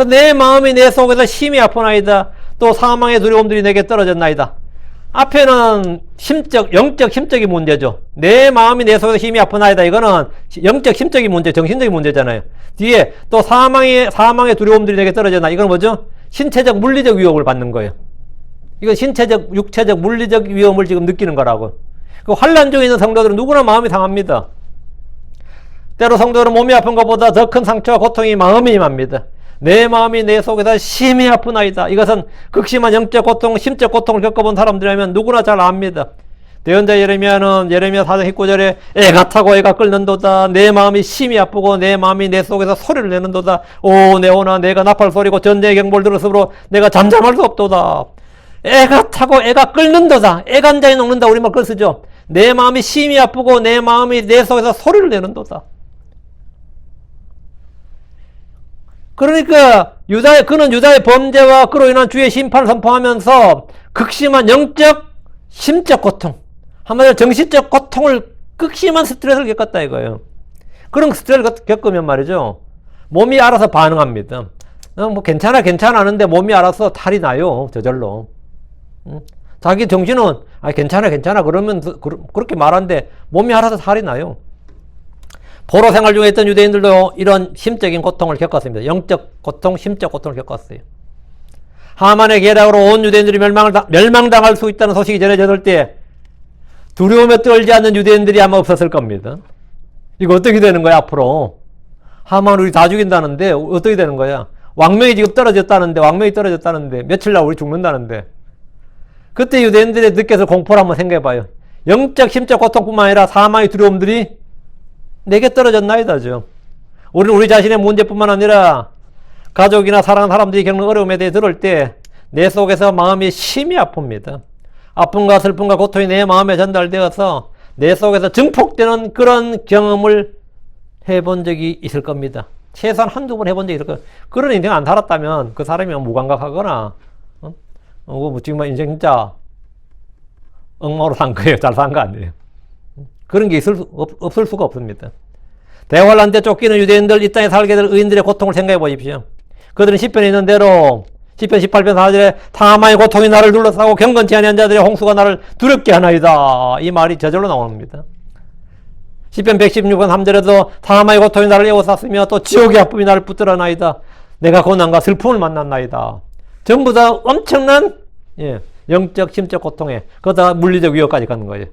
내 마음이 내 속에서 심히 아프나이다. 또 사망의 두려움들이 내게 떨어졌나이다. 앞에는 영적, 심적인 문제죠. 내 마음이 내 속에서 힘이 아프나이다. 이거는 영적, 심적인 문제, 정신적인 문제잖아요. 뒤에 또 사망의 두려움들이 내게 떨어졌나. 이건 뭐죠? 신체적, 물리적 위협을 받는 거예요. 이건 신체적, 육체적, 물리적 위험을 지금 느끼는 거라고. 그 환난 중에 있는 성도들은 누구나 마음이 상합니다. 때로 성도들은 몸이 아픈 것보다 더 큰 상처와 고통이 마음이 임합니다. 내 마음이 내 속에서 심히 아프나이다. 이것은 극심한 영적 고통, 심적 고통을 겪어본 사람들이라면 누구나 잘 압니다. 대언자 예레미야는 예레미야 4장 19절에 애가 타고 애가 끓는도다. 내 마음이 심히 아프고 내 마음이 내 속에서 소리를 내는도다. 오 내오나 내가 나팔 소리고 전쟁의 경보를 들었으므로 내가 잠잠할 수 없도다. 애가 타고 애가 끓는도다. 애간장에 녹는다. 우리말 그걸 쓰죠. 내 마음이 심히 아프고 내 마음이 내 속에서 소리를 내는도다. 그러니까 그는 유다의 범죄와 그로 인한 주의 심판을 선포하면서 극심한 영적, 심적 고통, 한마디로 정신적 고통을 극심한 스트레스를 겪었다 이거예요. 그런 스트레스를 겪으면 말이죠. 몸이 알아서 반응합니다. 뭐 괜찮아 하는데 몸이 알아서 탈이 나요. 저절로. 자기 정신은 괜찮아 그러면 그렇게 말하는데 몸이 알아서 탈이 나요. 포로 생활 중에 있던 유대인들도 이런 심적인 고통을 겪었습니다. 영적 고통, 심적 고통을 겪었어요. 하만의 계략으로 온 유대인들이 멸망당할 수 있다는 소식이 전해졌을 때 두려움에 떨지 않는 유대인들이 아마 없었을 겁니다. 이거 어떻게 되는 거야 앞으로? 하만 우리 다 죽인다는데 어떻게 되는 거야? 왕명이 지금 떨어졌다는데 며칠 날 우리 죽는다는데. 그때 유대인들이 느껴서 공포를 한번 생각해봐요. 영적, 심적 고통뿐만 아니라 사망의 두려움들이 내게 떨어졌나이다죠. 우리는 우리 자신의 문제뿐만 아니라 가족이나 사랑하는 사람들이 겪는 어려움에 대해 들을 때 내 속에서 마음이 심히 아픕니다. 아픔과 슬픔과 고통이 내 마음에 전달되어서 내 속에서 증폭되는 그런 경험을 해본 적이 있을 겁니다. 최소한 한두 번 해본 적이 있을 거예요. 그런 인생 안 살았다면 그 사람이 무감각하거나 지금 인생 진짜 엉망으로 산 거예요. 잘 산 거 아니에요. 그런 게 없을 수가 없습니다. 대환란 때 쫓기는 유대인들, 이 땅에 살게 될 의인들의 고통을 생각해 보십시오. 그들은 시편에 있는 대로 시편 18편 4절에 탐함의 고통이 나를 둘러싸고 경건치 아니한 자들의 홍수가 나를 두렵게 하나이다. 이 말이 저절로 나옵니다. 시편 116편 3절에도 탐함의 고통이 나를 에워쌌으며 또 지옥의 아픔이 나를 붙들어나이다. 내가 고난과 슬픔을 만났나이다. 전부 다 엄청난 영적, 심적 고통에 그러다 물리적 위협까지 가는 거예요.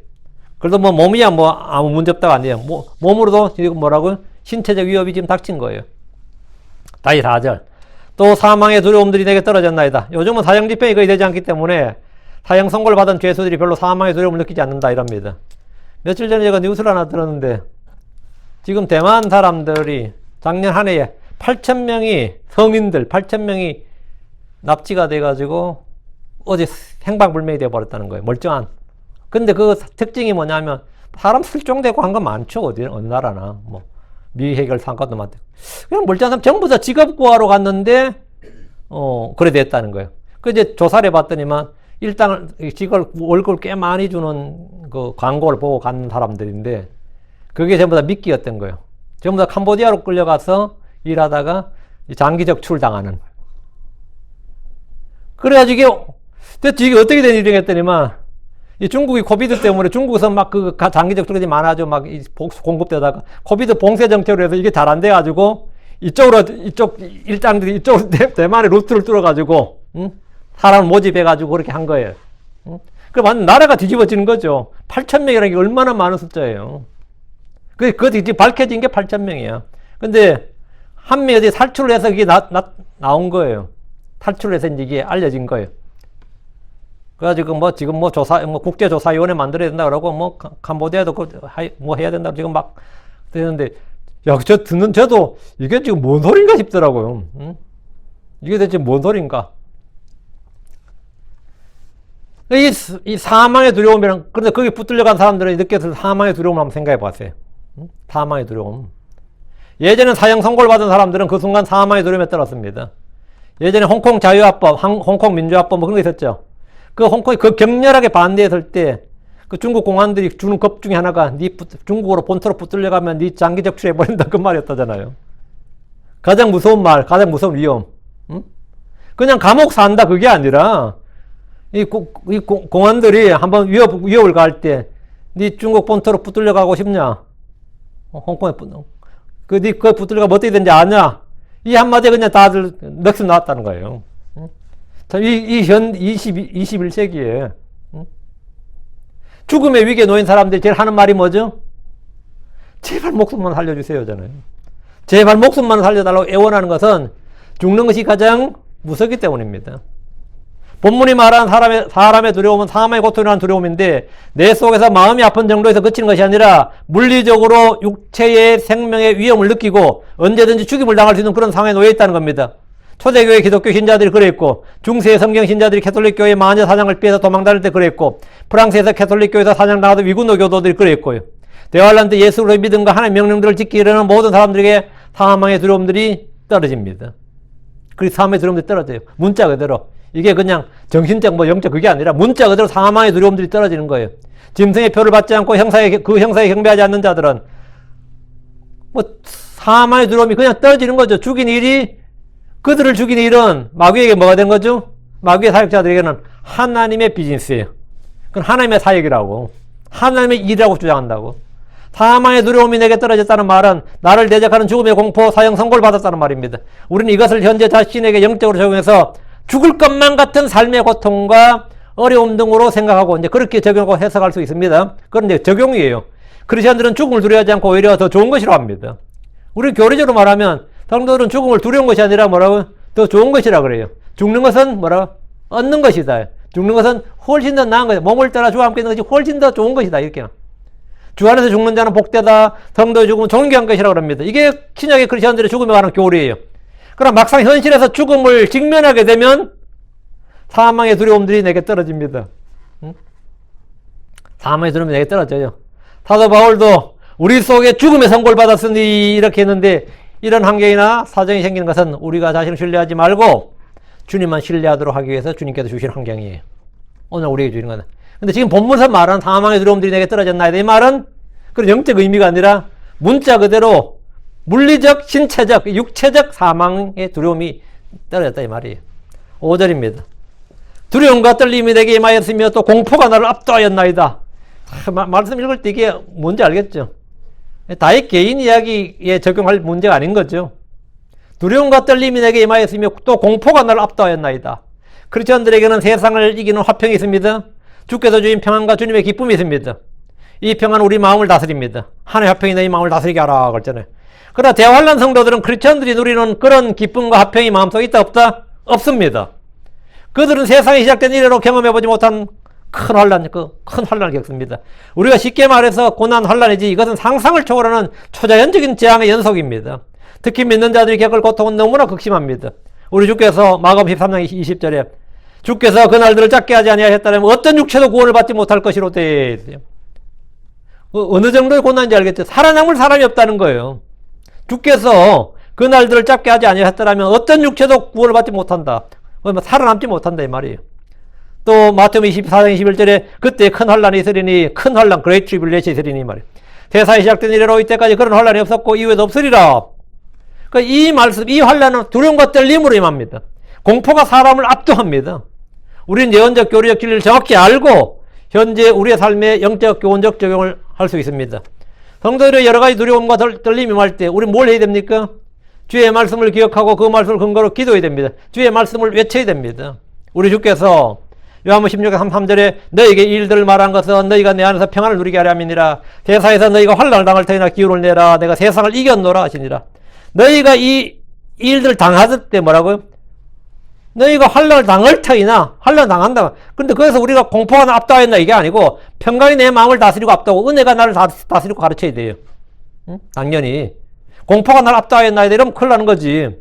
그래도 몸이야 아무 문제 없다가 아니에요. 몸으로도 지금 뭐라고요? 신체적 위협이 지금 닥친 거예요. 다시 4절. 또 사망의 두려움들이 내게 떨어졌나이다. 요즘은 사형집행이 거의 되지 않기 때문에 사형 선고를 받은 죄수들이 별로 사망의 두려움을 느끼지 않는다 이럽니다. 며칠 전에 제가 뉴스를 하나 들었는데 지금 대만 사람들이 작년 한 해에 8,000명이 성인들 8,000명이 납치가 돼가지고 어제 행방불명이 되어버렸다는 거예요. 멀쩡한. 근데 그 특징이 뭐냐면 사람 실종되고 한 건 많죠. 어느 나라나 미해결 상관도 많대. 그냥 멀쩡한 사람 전부 다 직업 구하러 갔는데 그래 됐다는 거예요. 그 이제 조사를 해봤더니만 일단 직업 월급을 꽤 많이 주는 그 광고를 보고 간 사람들인데 그게 전부 다 미끼였던 거예요. 전부 다 캄보디아로 끌려가서 일하다가 장기 적출당하는. 그래가지고 이게 어떻게 된 일이 했더니만 이 중국이 코비드 때문에 중국에서 막 그 장기적 투자들이 많아져 막 공급되다가 코비드 봉쇄 정책으로 해서 이게 잘 안 돼가지고 이쪽 일장들이 이쪽 대만의 루트를 뚫어가지고 사람을 모집해가지고 그렇게 한 거예요. 그럼 나라가 뒤집어지는 거죠. 8,000명이라는 게 얼마나 많은 숫자예요. 그게 밝혀진 게 8,000명이야. 근데 한 명이 어디 탈출을 해서 그게 나온 거예요. 탈출을 해서 이제 이게 알려진 거예요. 그래가지고 지금 국제조사위원회 만들어야 된다 그러고 캄보디아도 해야 된다고 지금 막 되는데, 야, 저도 이게 지금 뭔 소린가 싶더라고요. 응? 이게 대체 뭔 소린가? 이 사망의 두려움이랑, 그런데 거기 붙들려 간 사람들은 느껴서 사망의 두려움을 한번 생각해 봤어요. 응? 사망의 두려움. 예전에 사형 선고를 받은 사람들은 그 순간 사망의 두려움에 떨었습니다. 예전에 홍콩 자유화법, 홍콩 민주화법 그런 거 있었죠. 그 홍콩이 격렬하게 반대했을 때, 그 중국 공안들이 주는 겁 중에 하나가 중국으로 본토로 붙들려 가면 장기 적출해버린다 그 말이었다잖아요. 가장 무서운 말, 가장 무서운 위험. 응? 그냥 감옥 산다 그게 아니라, 이 공안들이 한번 위협을 가할 때, 중국 본토로 붙들려 가고 싶냐? 홍콩에 그 붙들려 가면 어떻게 되는지 아냐? 이 한마디에 그냥 다들 넋이 나왔다는 거예요. 이 21세기에 죽음의 위기에 놓인 사람들이 제일 하는 말이 뭐죠? 제발 목숨만 살려주세요잖아요. 제발 목숨만 살려달라고 애원하는 것은 죽는 것이 가장 무섭기 때문입니다. 본문이 말하는 사람의 두려움은 사망의 고통이라는 두려움인데, 내 속에서 마음이 아픈 정도에서 그치는 것이 아니라 물리적으로 육체의 생명의 위험을 느끼고 언제든지 죽임을 당할 수 있는 그런 상황에 놓여 있다는 겁니다. 초대교회 기독교 신자들이 그랬고, 중세의 성경 신자들이 캐톨릭교회 마녀 사냥을 피해서 도망다닐 때 그랬고, 프랑스에서 캐톨릭교회에서 사냥당하던 위군노 교도들이 그랬고요. 대환란 때 예수의 믿음과 하나님의 명령들을 지키려는 모든 사람들에게 사망의 두려움들이 떨어집니다. 그 사망의 두려움들이 떨어져요. 문자 그대로. 이게 그냥 정신적 영적 그게 아니라 문자 그대로 사망의 두려움들이 떨어지는 거예요. 짐승의 표를 받지 않고 그 형사에 경배하지 않는 자들은 사망의 두려움이 그냥 떨어지는 거죠. 그들을 죽인 일은 마귀에게 뭐가 된 거죠? 마귀의 사역자들에게는 하나님의 비즈니스예요. 그건 하나님의 사역이라고, 하나님의 일이라고 주장한다고. 사망의 두려움이 내게 떨어졌다는 말은 나를 대적하는 죽음의 공포, 사형 선고를 받았다는 말입니다. 우리는 이것을 현재 자신에게 영적으로 적용해서 죽을 것만 같은 삶의 고통과 어려움 등으로 생각하고 이제 그렇게 적용하고 해석할 수 있습니다. 그런데 적용이에요. 크리스천들은 죽음을 두려워하지 않고 오히려 더 좋은 것이라고 합니다. 우리 교리적으로 말하면 성도들은 죽음을 두려운 것이 아니라 뭐라고? 더 좋은 것이라 그래요. 죽는 것은 뭐라고? 얻는 것이다. 죽는 것은 훨씬 더 나은 것이다. 몸을 따라 주와 함께 있는 것이 훨씬 더 좋은 것이다. 이렇게. 주 안에서 죽는 자는 복되다. 성도의 죽음은 존귀한 것이라고 합니다. 이게 신약의 크리스천들의 죽음에 관한 교리예요. 그럼 막상 현실에서 죽음을 직면하게 되면 사망의 두려움들이 내게 떨어집니다. 응? 사망의 두려움이 내게 떨어져요. 사도 바울도 우리 속에 죽음의 선고를 받았으니 이렇게 했는데, 이런 환경이나 사정이 생기는 것은 우리가 자신을 신뢰하지 말고 주님만 신뢰하도록 하기 위해서 주님께서 주신 환경이에요. 오늘 우리에게 주는 거는. 근데 지금 본문에서 말하는 사망의 두려움들이 내게 떨어졌나요? 이 말은 그런 영적 의미가 아니라 문자 그대로 물리적, 신체적, 육체적 사망의 두려움이 떨어졌다 이 말이에요. 5절입니다. 두려움과 떨림이 내게 임하였으며 또 공포가 나를 압도하였나이다. 말씀 읽을 때 이게 뭔지 알겠죠? 다의 개인 이야기에 적용할 문제가 아닌 거죠. 두려움과 떨림이 내게 임하였으며 또 공포가 나를 압도하였나이다. 크리스천들에게는 세상을 이기는 화평이 있습니다. 주께서 주신 평안과 주님의 기쁨이 있습니다. 이 평안은 우리 마음을 다스립니다. 하나의 화평이 내 마음을 다스리게 하라 그랬잖아요. 그러나 대환란 성도들은 크리스천들이 누리는 그런 기쁨과 화평이 마음속에 있다 없다? 없습니다. 그들은 세상에 시작된 이래로 경험해보지 못한 큰 환란을 겪습니다. 우리가 쉽게 말해서 고난 환란이지 이것은 상상을 초월하는 초자연적인 재앙의 연속입니다. 특히 믿는 자들이 겪을 고통은 너무나 극심합니다. 우리 주께서 마가복음 13장 20절에 주께서 그 날들을 짧게 하지 아니하셨다면 어떤 육체도 구원을 받지 못할 것이로되, 어느 정도의 고난인지 알겠죠? 살아남을 사람이 없다는 거예요. 주께서 그 날들을 짧게 하지 아니하셨다면 어떤 육체도 구원을 받지 못한다. 살아남지 못한다 이 말이에요. 또 마태복음 24장 21절에 그때 큰 환란이 있으리니, 큰 환란, Great Tribulation이 있으리니 말이에요. 세상이 시작된 이래로 이때까지 그런 환란이 없었고 이후에도 없으리라. 그러니까 이 말씀, 이 환란은 두려움과 떨림으로 임합니다. 공포가 사람을 압도합니다. 우리는 예언적 교리적 진리를 정확히 알고 현재 우리의 삶에 영적 교훈적 적용을 할 수 있습니다. 성도들의 여러 가지 두려움과 떨림이 임할 때 우리는 뭘 해야 됩니까? 주의 말씀을 기억하고 그 말씀을 근거로 기도해야 됩니다. 주의 말씀을 외쳐야 됩니다. 우리 주께서 요한복음 16장 3절에 너에게 이 일들을 말한 것은 너희가 내 안에서 평안을 누리게 하려 함이니라. 세상에서 너희가 환난을 당할 터이나 기운을 내라. 내가 세상을 이겼노라 하시니라. 너희가 이 일들 당하던 때 뭐라고요? 너희가 환란을 당할 터이나 환란 당한다. 근데 거기서 우리가 공포가 나 압도하였나 이게 아니고 평강이 내 마음을 다스리고 압도하고 은혜가 나를 다스리고 가르쳐야 돼요. 응? 당연히 공포가 나를 압도하였나 이러면 큰일 나는 거지.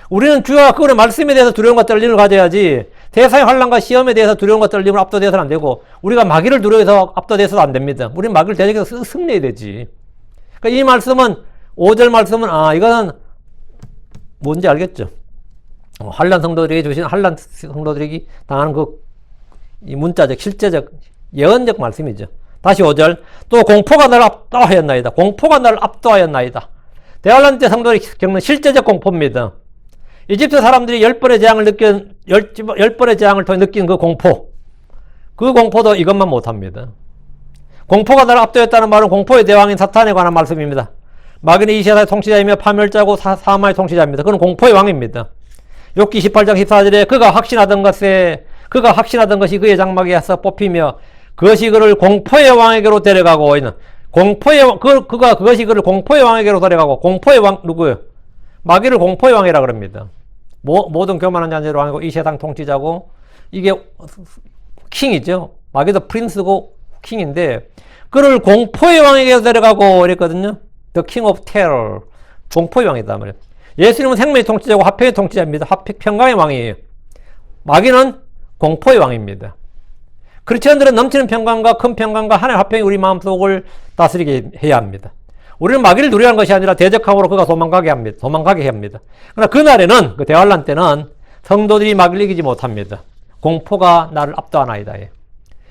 우리는 주와 그분의 말씀에 대해서 두려움과 떨림을 가져야지 세상의 환란과 시험에 대해서 두려움과 떨림을 압도돼서는 안 되고 우리가 마귀를 두려워해서 압도돼서도 안 됩니다. 우리는 마귀를 대적해서 승리해야 되지. 그러니까 이 말씀은 5절 말씀은 이거는 뭔지 알겠죠? 환란 성도들에게 주신 환란 성도들에게 당하는 이 문자적 실제적 예언적 말씀이죠. 다시 5절 또 공포가 나를 압도하였나이다. 공포가 나를 압도하였나이다. 대환란 때 성도들이 겪는 실제적 공포입니다. 이집트 사람들이 10번의 재앙을 통해 느낀 그 공포. 그 공포도 이것만 못합니다. 공포가 나를 압도했다는 말은 공포의 대왕인 사탄에 관한 말씀입니다. 마귀는 이 세상의 통치자이며 파멸자고 사마의 통치자입니다. 그는 공포의 왕입니다. 욥기 18장 14절에 그가 확신하던 것이 그의 장막에서 뽑히며 그것이 그를 공포의 왕에게로 데려가고 있는 그것이 그를 공포의 왕에게로 데려가고 공포의 왕 누구예요? 마귀를 공포의 왕이라 그럽니다. 모든 교만한 자녀의 왕이고 이 세상 통치자고 이게 킹이죠. 마귀도 프린스고 킹인데 그를 공포의 왕에게로 데려가고 그랬거든요. The King of Terror. 공포의 왕이다 말이에요. 예수님은 생명의 통치자고 화평의 통치자입니다. 평강의 왕이에요. 마귀는 공포의 왕입니다. 크리스천들은 넘치는 평강과 큰 평강과 하나의 화평이 우리 마음속을 다스리게 해야 합니다. 우리는 마귀를 누리는 것이 아니라 대적함으로 그가 도망가게 해야 합니다. 그러나 그날에는 그 대환란 때는 성도들이 마귀를 이기지 못합니다. 공포가 나를 압도하나이다.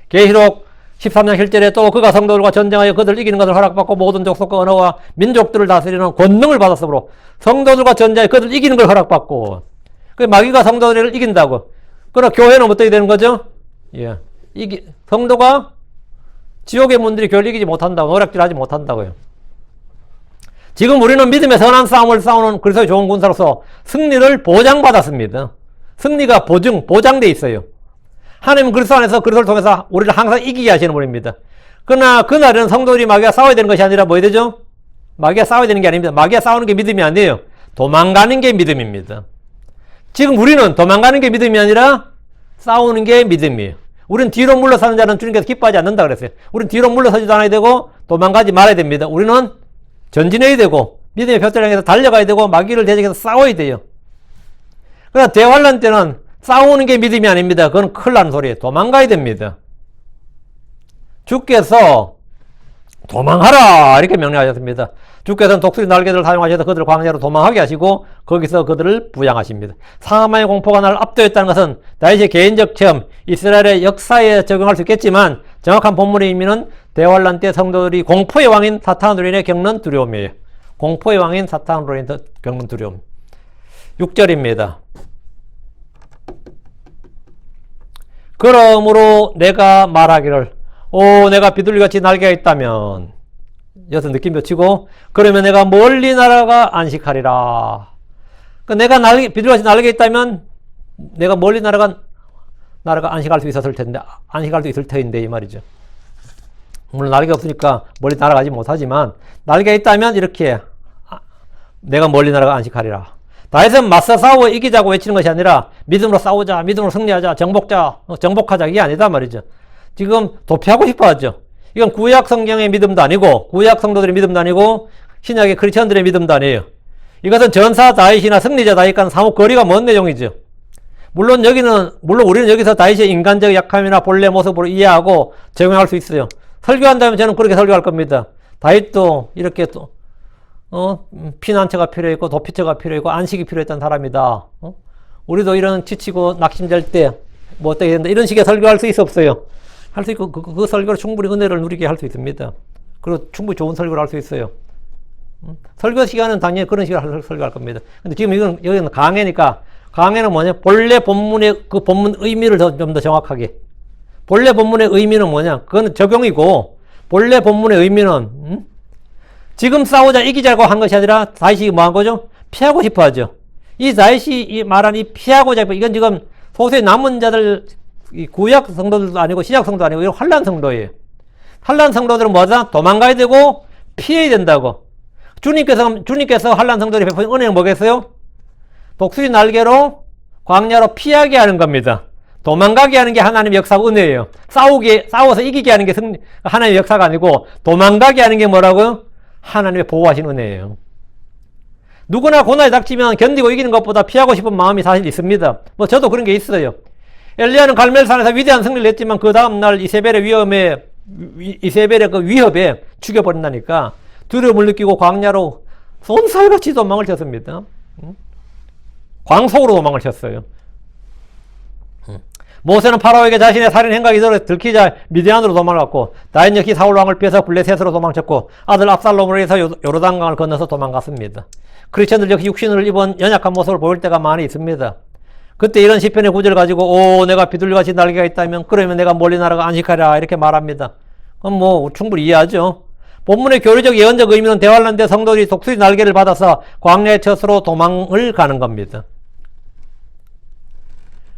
계시록 13장 7절에 또 그가 성도들과 전쟁하여 그들을 이기는 것을 허락받고 모든 족속과 언어와 민족들을 다스리는 권능을 받았으므로 성도들과 전쟁하여 그들을 이기는 걸 허락받고 그 마귀가 성도들을 이긴다고. 그러나 교회는 어떻게 되는 거죠? 성도가 지옥의 문들이 교회를 이기지 못한다고 노략질하지 못한다고요. 지금 우리는 믿음의 선한 싸움을 싸우는 그리스도의 좋은 군사로서 승리를 보장받았습니다. 승리가 보장돼 있어요. 하나님은 그리스도 안에서 그리스도를 통해서 우리를 항상 이기게 하시는 분입니다. 그러나 그날에는 성도들이 마귀와 싸워야 되는 것이 아니라 뭐 해야 되죠? 마귀와 싸워야 되는 게 아닙니다. 마귀와 싸우는 게 믿음이 아니에요. 도망가는 게 믿음입니다. 지금 우리는 도망가는 게 믿음이 아니라 싸우는 게 믿음이에요. 우리는 뒤로 물러서는 자는 주님께서 기뻐하지 않는다 그랬어요. 우리는 뒤로 물러서지도 않아야 되고 도망가지 말아야 됩니다. 우리는 전진해야 되고 믿음의 뼘을 향해서 달려가야 되고 마귀를 대적해서 싸워야 돼요. 그러나 대환란 때는 싸우는 게 믿음이 아닙니다. 그건 큰일 나는 소리예요. 도망가야 됩니다. 주께서 도망하라 이렇게 명령하셨습니다. 주께서는 독수리 날개들을 사용하셔서 그들을 광야로 도망하게 하시고 거기서 그들을 부양하십니다. 사마의 공포가 나를 압도했다는 것은 다윗의 개인적 체험, 이스라엘의 역사에 적용할 수 있겠지만 정확한 본문의 의미는 대환란 때 성도들이 공포의 왕인 사탄으로 인해 겪는 두려움이에요. 공포의 왕인 사탄으로 인해 겪는 두려움. 6절입니다. 그러므로 내가 말하기를 내가 비둘기같이 날개가 있다면 여기서 느낌표 치고 그러면 내가 멀리 날아가 안식하리라. 내가 비둘기같이 날개가 있다면 내가 멀리 날아가 안식할 수 있었을 텐데 안식할 수 있을 터인데 이 말이죠. 물론 날개가 없으니까 멀리 날아가지 못하지만 날개가 있다면 이렇게 내가 멀리 날아가 안식하리라. 다윗은 맞서 싸워 이기자고 외치는 것이 아니라 믿음으로 싸우자, 믿음으로 승리하자, 정복하자 이게 아니다 말이죠. 지금 도피하고 싶어 하죠. 이건 구약 성경의 믿음도 아니고 구약 성도들의 믿음도 아니고 신약의 크리스천들의 믿음도 아니에요. 이것은 전사 다윗이나 승리자 다윗과는 사뭇 거리가 먼 내용이죠. 물론 우리는 여기서 다윗의 인간적 약함이나 본래 모습으로 이해하고 적용할 수 있어요. 설교한다면 저는 그렇게 설교할 겁니다. 다윗도 이렇게 피난처가 필요했고 도피처가 필요했고 안식이 필요했던 사람이다. 우리도 이런 지치고 낙심될 때 뭐 어떻게 된다 이런 식의 설교할 수 있어 없어요? 할 수 있고 그 설교로 충분히 은혜를 누리게 할 수 있습니다. 그리고 충분히 좋은 설교를 할 수 있어요. 설교 시간은 당연히 그런 식으로 설교할 겁니다. 근데 지금 여기는 강해니까 강해는 뭐냐? 본래 본문의 그 본문 의미를 좀 더 정확하게. 본래 본문의 의미는 뭐냐? 그건 적용이고 본래 본문의 의미는 지금 싸우자 이기자고 한 것이 아니라 다윗이 뭐 한 거죠? 피하고 싶어 하죠. 이 다윗이 말한 이 피하고자 이건 지금 소수의 남은 자들 이 구약 성도들도 아니고 신약 성도도 아니고 이런 환란 성도예요. 환란 성도들은 뭐다? 도망가야 되고 피해야 된다고. 주님께서 환난 성도들이 베푸신 은혜는 뭐겠어요? 독수리 날개로 광야로 피하게 하는 겁니다. 도망가게 하는 게 하나님의 역사고 은혜예요. 싸워서 이기게 하는 게 하나님의 역사가 아니고 도망가게 하는 게 뭐라고요? 하나님의 보호하신 은혜예요. 누구나 고난이 닥치면 견디고 이기는 것보다 피하고 싶은 마음이 사실 있습니다. 뭐 저도 그런 게 있어요. 엘리야는 갈멜산에서 위대한 승리를 냈지만 그 다음날 이세벨의 그 위협에 죽여버린다니까 두려움을 느끼고 광야로 쏜살같이 도망을 쳤습니다. 광속으로 도망을 쳤어요. 모세는 파라오에게 자신의 살인 행각이 들키자 미디안으로 도망갔고, 다윗 역시 사울 왕을 피해서 블레셋으로 도망쳤고, 아들 압살롬으로 해서 요르단강을 건너서 도망갔습니다. 크리스천들 역시 육신을 입은 연약한 모습을 보일 때가 많이 있습니다. 그때 이런 시편의 구절을 가지고 내가 비둘기같이 날개가 있다면 그러면 내가 멀리 날아가 안식하랴 이렇게 말합니다. 그럼 뭐 충분히 이해하죠. 본문의 교리적 예언적 의미는 대환란 때 성도들이 독수리 날개를 받아서 광야의 처소로 도망을 가는 겁니다.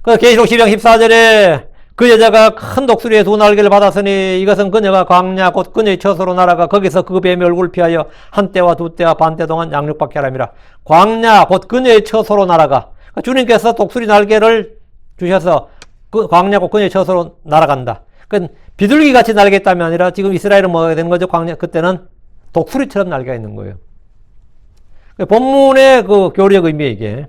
그 계시록 12장 14절에 그 여자가 큰 독수리의 두 날개를 받았으니 이것은 그녀가 광야 곧 그녀의 처소로 날아가 거기서 그 뱀의 얼굴을 피하여 한 때와 두 때와 반 때 동안 양육받게 하랍니다. 광야 곧 그녀의 처소로 날아가. 주님께서 독수리 날개를 주셔서 그 광야 곧 그녀의 처소로 날아간다. 그 비둘기 같이 날개 있다면 아니라 지금 이스라엘은 뭐가 되는 거죠? 광야 그때는 독수리처럼 날개가 있는 거예요. 본문의 그 교리적 의미에 이게.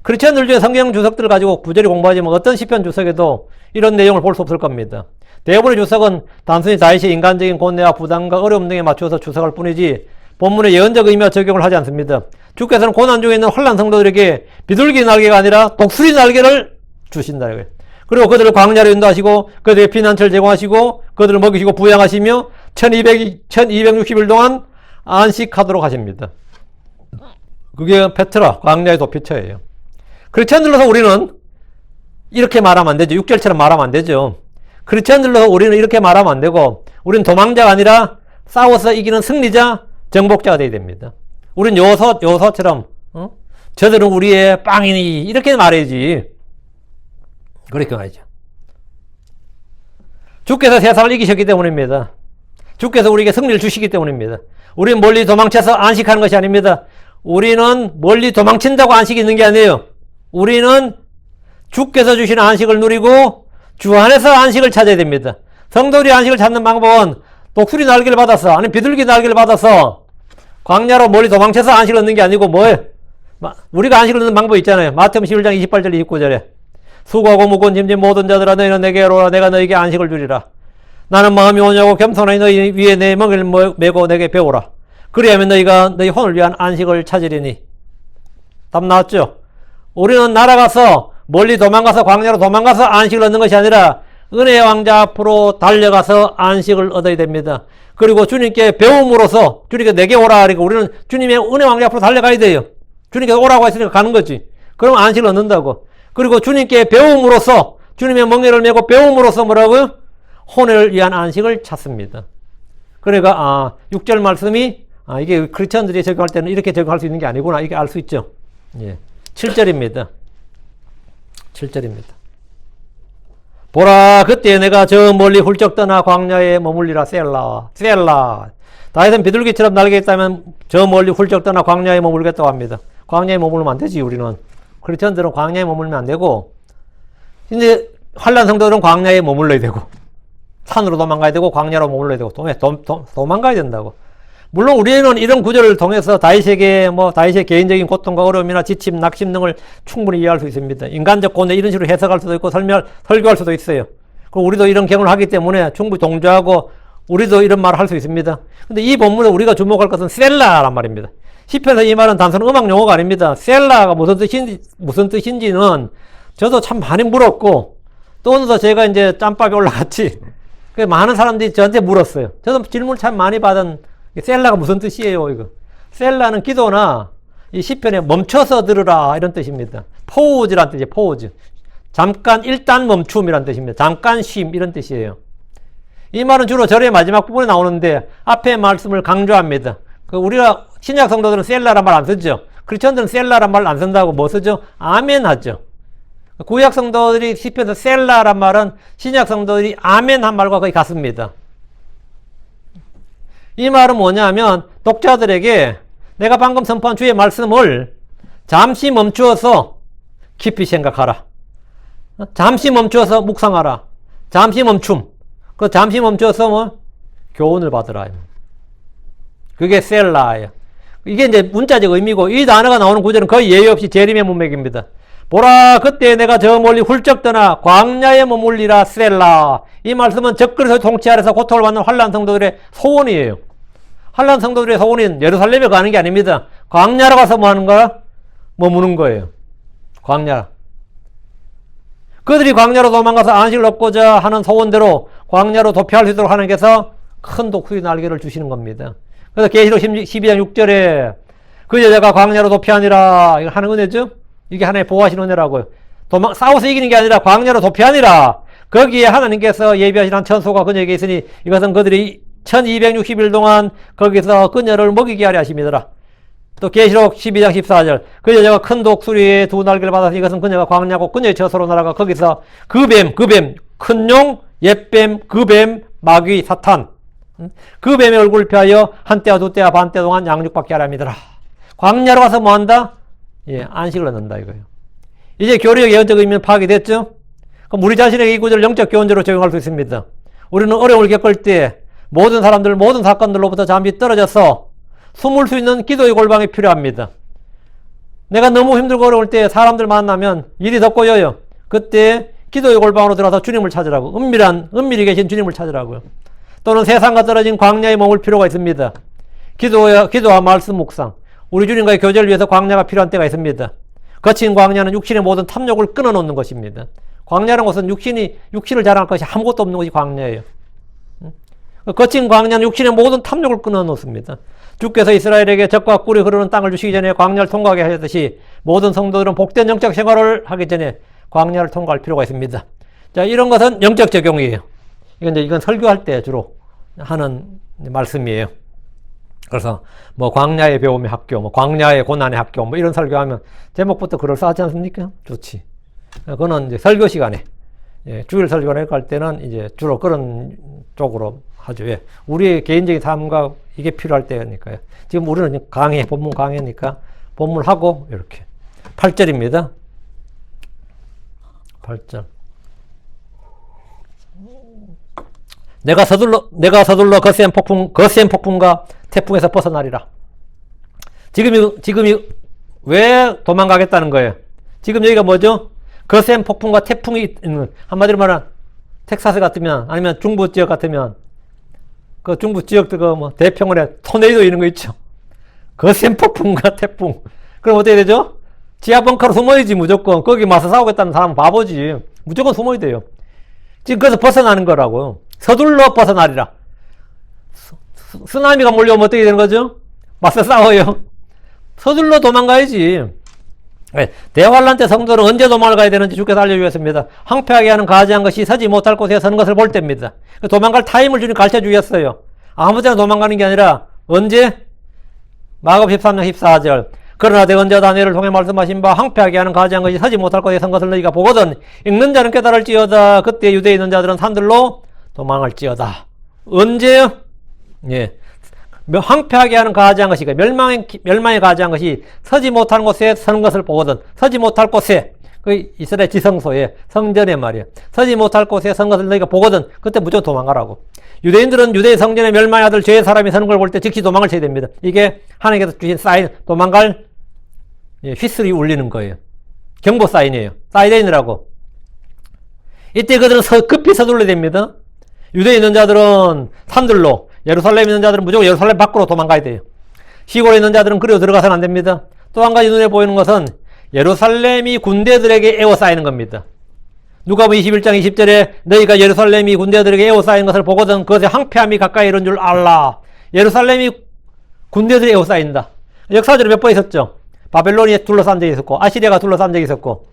크리스천들 중에 성경 주석들을 가지고 구절히 공부하지만 어떤 시편 주석에도 이런 내용을 볼 수 없을 겁니다. 대부분의 주석은 단순히 다윗의 인간적인 고뇌와 부담과 어려움 등에 맞추어서 주석할 뿐이지 본문의 예언적 의미와 적용을 하지 않습니다. 주께서는 고난 중에 있는 환난 성도들에게 비둘기 날개가 아니라 독수리 날개를 주신다. 그리고 그들을 광야로 인도하시고 그들의 피난처를 제공하시고 그들을 먹이시고 부양하시며 1260일 동안 안식하도록 하십니다. 그게 페트라, 광야의 도피처예요. 크리스천들로서 우리는 이렇게 말하면 안 되죠. 6절처럼 말하면 안 되죠. 크리스천들로서 우리는 이렇게 말하면 안 되고 우리는 도망자가 아니라 싸워서 이기는 승리자, 정복자가 되어야 됩니다. 우리는 요서처럼 저들은 우리의 빵이니 이렇게 말해야지. 그렇게 말이죠. 주께서 세상을 이기셨기 때문입니다. 주께서 우리에게 승리를 주시기 때문입니다. 우리는 멀리 도망쳐서 안식하는 것이 아닙니다. 우리는 멀리 도망친다고 안식이 있는 게 아니에요. 우리는 주께서 주시는 안식을 누리고 주 안에서 안식을 찾아야 됩니다. 성도들이 안식을 찾는 방법은 독수리 날개를 받아서 아니면 비둘기 날개를 받아서 광야로 멀리 도망쳐서 안식을 얻는 게 아니고 뭐예요? 우리가 안식을 얻는 방법이 있잖아요. 마태복음 11장 28절 29절에 수고하고 무거운 짐진 모든 자들아 너희는 내게로 오라 내가 너희에게 안식을 주리라. 나는 마음이 온유하고 겸손하니 너희 위에 내 멍을 메고 내게 배우라. 그리하면 너희가 너희 혼을 위한 안식을 찾으리니. 답 나왔죠? 우리는 날아가서 멀리 도망가서 광야로 도망가서 안식을 얻는 것이 아니라 은혜의 왕자 앞으로 달려가서 안식을 얻어야 됩니다. 그리고 주님께 배움으로써 주님께 내게 오라. 그러니까 우리는 주님의 은혜 왕자 앞으로 달려가야 돼요. 주님께서 오라고 했으니까 가는 거지. 그럼 안식을 얻는다고. 그리고 주님께 배움으로써 주님의 멍에를 메고 배움으로써 뭐라고요? 혼을 위한 안식을 찾습니다. 그러니까 6절 말씀이 이게 크리스천들이 적용할 때는 이렇게 적용할 수 있는 게 아니구나. 이게 알 수 있죠. 예. 7절입니다. 7절입니다. 보라 그때 내가 저 멀리 훌쩍 떠나 광야에 머물리라. 셀라. 다윗은 비둘기처럼 날개있다면 저 멀리 훌쩍 떠나 광야에 머물겠다고 합니다. 광야에 머물면 안 되지. 우리는 크리스천들은 광야에 머물면 안 되고 이제 환난 성도들은 광야에 머물러야 되고 산으로 도망가야 되고 광야로 머물러야 되고 도망가야 된다고. 물론 우리는 이런 구절을 통해서 다윗의 개인적인 고통과 어려움이나 지침, 낙심 등을 충분히 이해할 수 있습니다. 인간적 고뇌 이런 식으로 해석할 수도 있고 설교할 수도 있어요. 그리고 우리도 이런 경험을 하기 때문에 충분히 동조하고 우리도 이런 말을 할 수 있습니다. 근데 이 본문에 우리가 주목할 것은 셀라란 말입니다. 시편에서 이 말은 단순한 음악 용어가 아닙니다. 셀라가 무슨 뜻인지는 저도 참 많이 물었고 또 어느덧 제가 이제 짬밥이 올라갔지. 많은 사람들이 저한테 물었어요. 저도 질문을 참 많이 받은 셀라가 무슨 뜻이에요, 이거. 셀라는 기도나 이 시편에 멈춰서 들으라 이런 뜻입니다. 포우즈란 뜻이에요, 포우즈. 잠깐 일단 멈춤이란 뜻입니다. 잠깐 쉼 이런 뜻이에요. 이 말은 주로 절의 마지막 부분에 나오는데 앞에 말씀을 강조합니다. 우리가 신약 성도들은 셀라란 말 안 쓰죠. 크리스천들은 셀라란 말 안 쓴다고 뭐 쓰죠? 아멘 하죠. 구약 성도들이 시편에서 셀라란 말은 신약 성도들이 아멘 한 말과 거의 같습니다. 이 말은 뭐냐면 독자들에게 내가 방금 선포한 주의 말씀을 잠시 멈추어서 깊이 생각하라. 잠시 멈추어서 묵상하라. 잠시 멈춤. 그 잠시 멈추어서 뭐 교훈을 받으라. 그게 셀라예요. 이게 이제 문자적 의미고, 이 단어가 나오는 구절은 거의 예의 없이 재림의 문맥입니다. 보라, 그때 내가 저 멀리 훌쩍 떠나 광야에 머물리라 셀라. 이 말씀은 적그리스도의 통치 아래서 고통을 받는 환난 성도들의 소원이에요. 환난 성도들의 소원은 예루살렘에 가는 게 아닙니다. 광야로 가서 뭐 하는 거야? 머무는 거예요. 광야. 그들이 광야로 도망가서 안식을 얻고자 하는 소원대로 광야로 도피할 수 있도록 하나님께서 큰 독수리 날개를 주시는 겁니다. 그래서 계시록 12장 6절에 그 여자가 광야로 도피하니라, 이거 하는 은혜죠? 이게 하나의 보호하시는 은혜라고요. 싸워서 이기는 게 아니라 광야로 도피하니라. 거기에 하나님께서 예비하신 한 천소가 그녀에게 있으니 이것은 그들이 1260일 동안 거기서 그녀를 먹이게 하려 하심이더라. 또 계시록 12장 14절 그 여자가 큰 독수리의 두 날개를 받아서 이것은 그녀가 광야고 그녀의 처소로 날아가 거기서 그 뱀, 큰 용, 옛뱀, 그 뱀, 마귀, 사탄, 그 뱀의 얼굴을 피하여 한때와 두때와 반때 동안 양육받게 하라 합니다라. 광야로 가서 뭐 한다? 예, 안식을 얻는다 이거예요. 이제 교리적 예언적 의미는 파악이 됐죠? 그럼 우리 자신에게 이 구절을 영적 교훈제로 적용할 수 있습니다. 우리는 어려움을 겪을 때 모든 사람들, 모든 사건들로부터 잠시 떨어져서 숨을 수 있는 기도의 골방이 필요합니다. 내가 너무 힘들고 어려울 때 사람들 만나면 일이 더 꼬여요. 그때 기도의 골방으로 들어가서 주님을 찾으라고, 은밀히 계신 주님을 찾으라고요. 또는 세상과 떨어진 광야에 머물 필요가 있습니다. 기도와 말씀 묵상, 우리 주님과의 교제를 위해서 광야가 필요한 때가 있습니다. 거친 광야는 육신의 모든 탐욕을 끊어놓는 것입니다. 광야라는 것은 육신을 자랑할 것이 아무것도 없는 것이 광야예요. 거친 광야는 육신의 모든 탐욕을 끊어놓습니다. 주께서 이스라엘에게 젖과 꿀이 흐르는 땅을 주시기 전에 광야를 통과하게 하셨듯이 모든 성도들은 복된 영적 생활을 하기 전에 광야를 통과할 필요가 있습니다. 자, 이런 것은 영적 적용이에요. 이건 설교할 때 주로 하는 말씀이에요. 그래서 뭐 광야의 배움의 학교, 뭐 광야의 고난의 학교, 뭐 이런 설교하면 제목부터 그럴싸하지 않습니까? 좋지. 그거는 이제 설교 시간에, 예, 주일 설교를 할 때는 이제 주로 그런 쪽으로 하죠. 예. 우리의 개인적인 삶과 이게 필요할 때니까요. 지금 우리는 본문 강해니까 본문하고 이렇게 8절입니다. 8절. 내가 서둘러 거센 폭풍과 태풍에서 벗어나리라. 지금이 왜 도망가겠다는 거예요? 지금 여기가 뭐죠? 거센 폭풍과 태풍이 있는, 한마디로 말하면 텍사스 같으면, 아니면 중부 지역 같으면, 그 중부 지역들 뭐 대평원에 토네이도 이런 거 있죠. 거센 폭풍과 태풍. 그럼 어떻게 되죠? 지하 벙커로 숨어야지 무조건. 거기 와서 싸우겠다는 사람은 바보지. 무조건 숨어야 돼요. 지금 그래서 벗어나는 거라고. 서둘러 벗어나리라. 쓰나미가 몰려오면 어떻게 되는 거죠? 맞서 싸워요. 서둘러 도망가야지. 대환란 때 성도는 언제 도망을 가야 되는지 주께서 알려주셨습니다. 황폐하게 하는 가지한 것이 서지 못할 곳에 서는 것을 볼 때입니다. 도망갈 타임을 주님 가르쳐 주셨어요. 아무 데나 도망가는 게 아니라 언제? 마가복음 13장 14절 그러나 대언자 다니엘을 통해 말씀하신 바 황폐하게 하는 가지한 것이 서지 못할 곳에 선 것을 너희가 보거든 읽는 자는 깨달을지어다. 그때 유대에 있는 자들은 산들로 도망할지어다. 언제요? 예. 황폐하게 하는 가지한 것이, 멸망에 가지한 것이 서지 못하는 곳에 서는 것을 보거든. 서지 못할 곳에, 그 이스라엘 지성소에, 성전에 말이야. 서지 못할 곳에 서는 것을 너희가 보거든. 그때 무조건 도망가라고. 유대인들은 유대 성전에 멸망의 아들 죄의 사람이 서는 걸 볼 때 즉시 도망을 쳐야 됩니다. 이게 하나님께서 주신 사인, 도망갈 휘슬이 울리는 거예요. 경보 사인이에요. 사이렌이라고. 이때 그들은 급히 서둘러야 됩니다. 유대에 있는 자들은 산들로, 예루살렘에 있는 자들은 무조건 예루살렘 밖으로 도망가야 돼요. 시골에 있는 자들은 그리로 들어가서는 안 됩니다. 또 한 가지 눈에 보이는 것은 예루살렘이 군대들에게 에워싸이는 겁니다. 누가복음 21장 20절에 너희가 예루살렘이 군대들에게 에워싸이는 것을 보거든 그것의 황폐함이 가까이 이른 줄 알라. 예루살렘이 군대들에 에워싸인다. 역사적으로 몇 번 있었죠. 바벨론이 둘러싼 적이 있었고, 아시리아가 둘러싼 적이 있었고,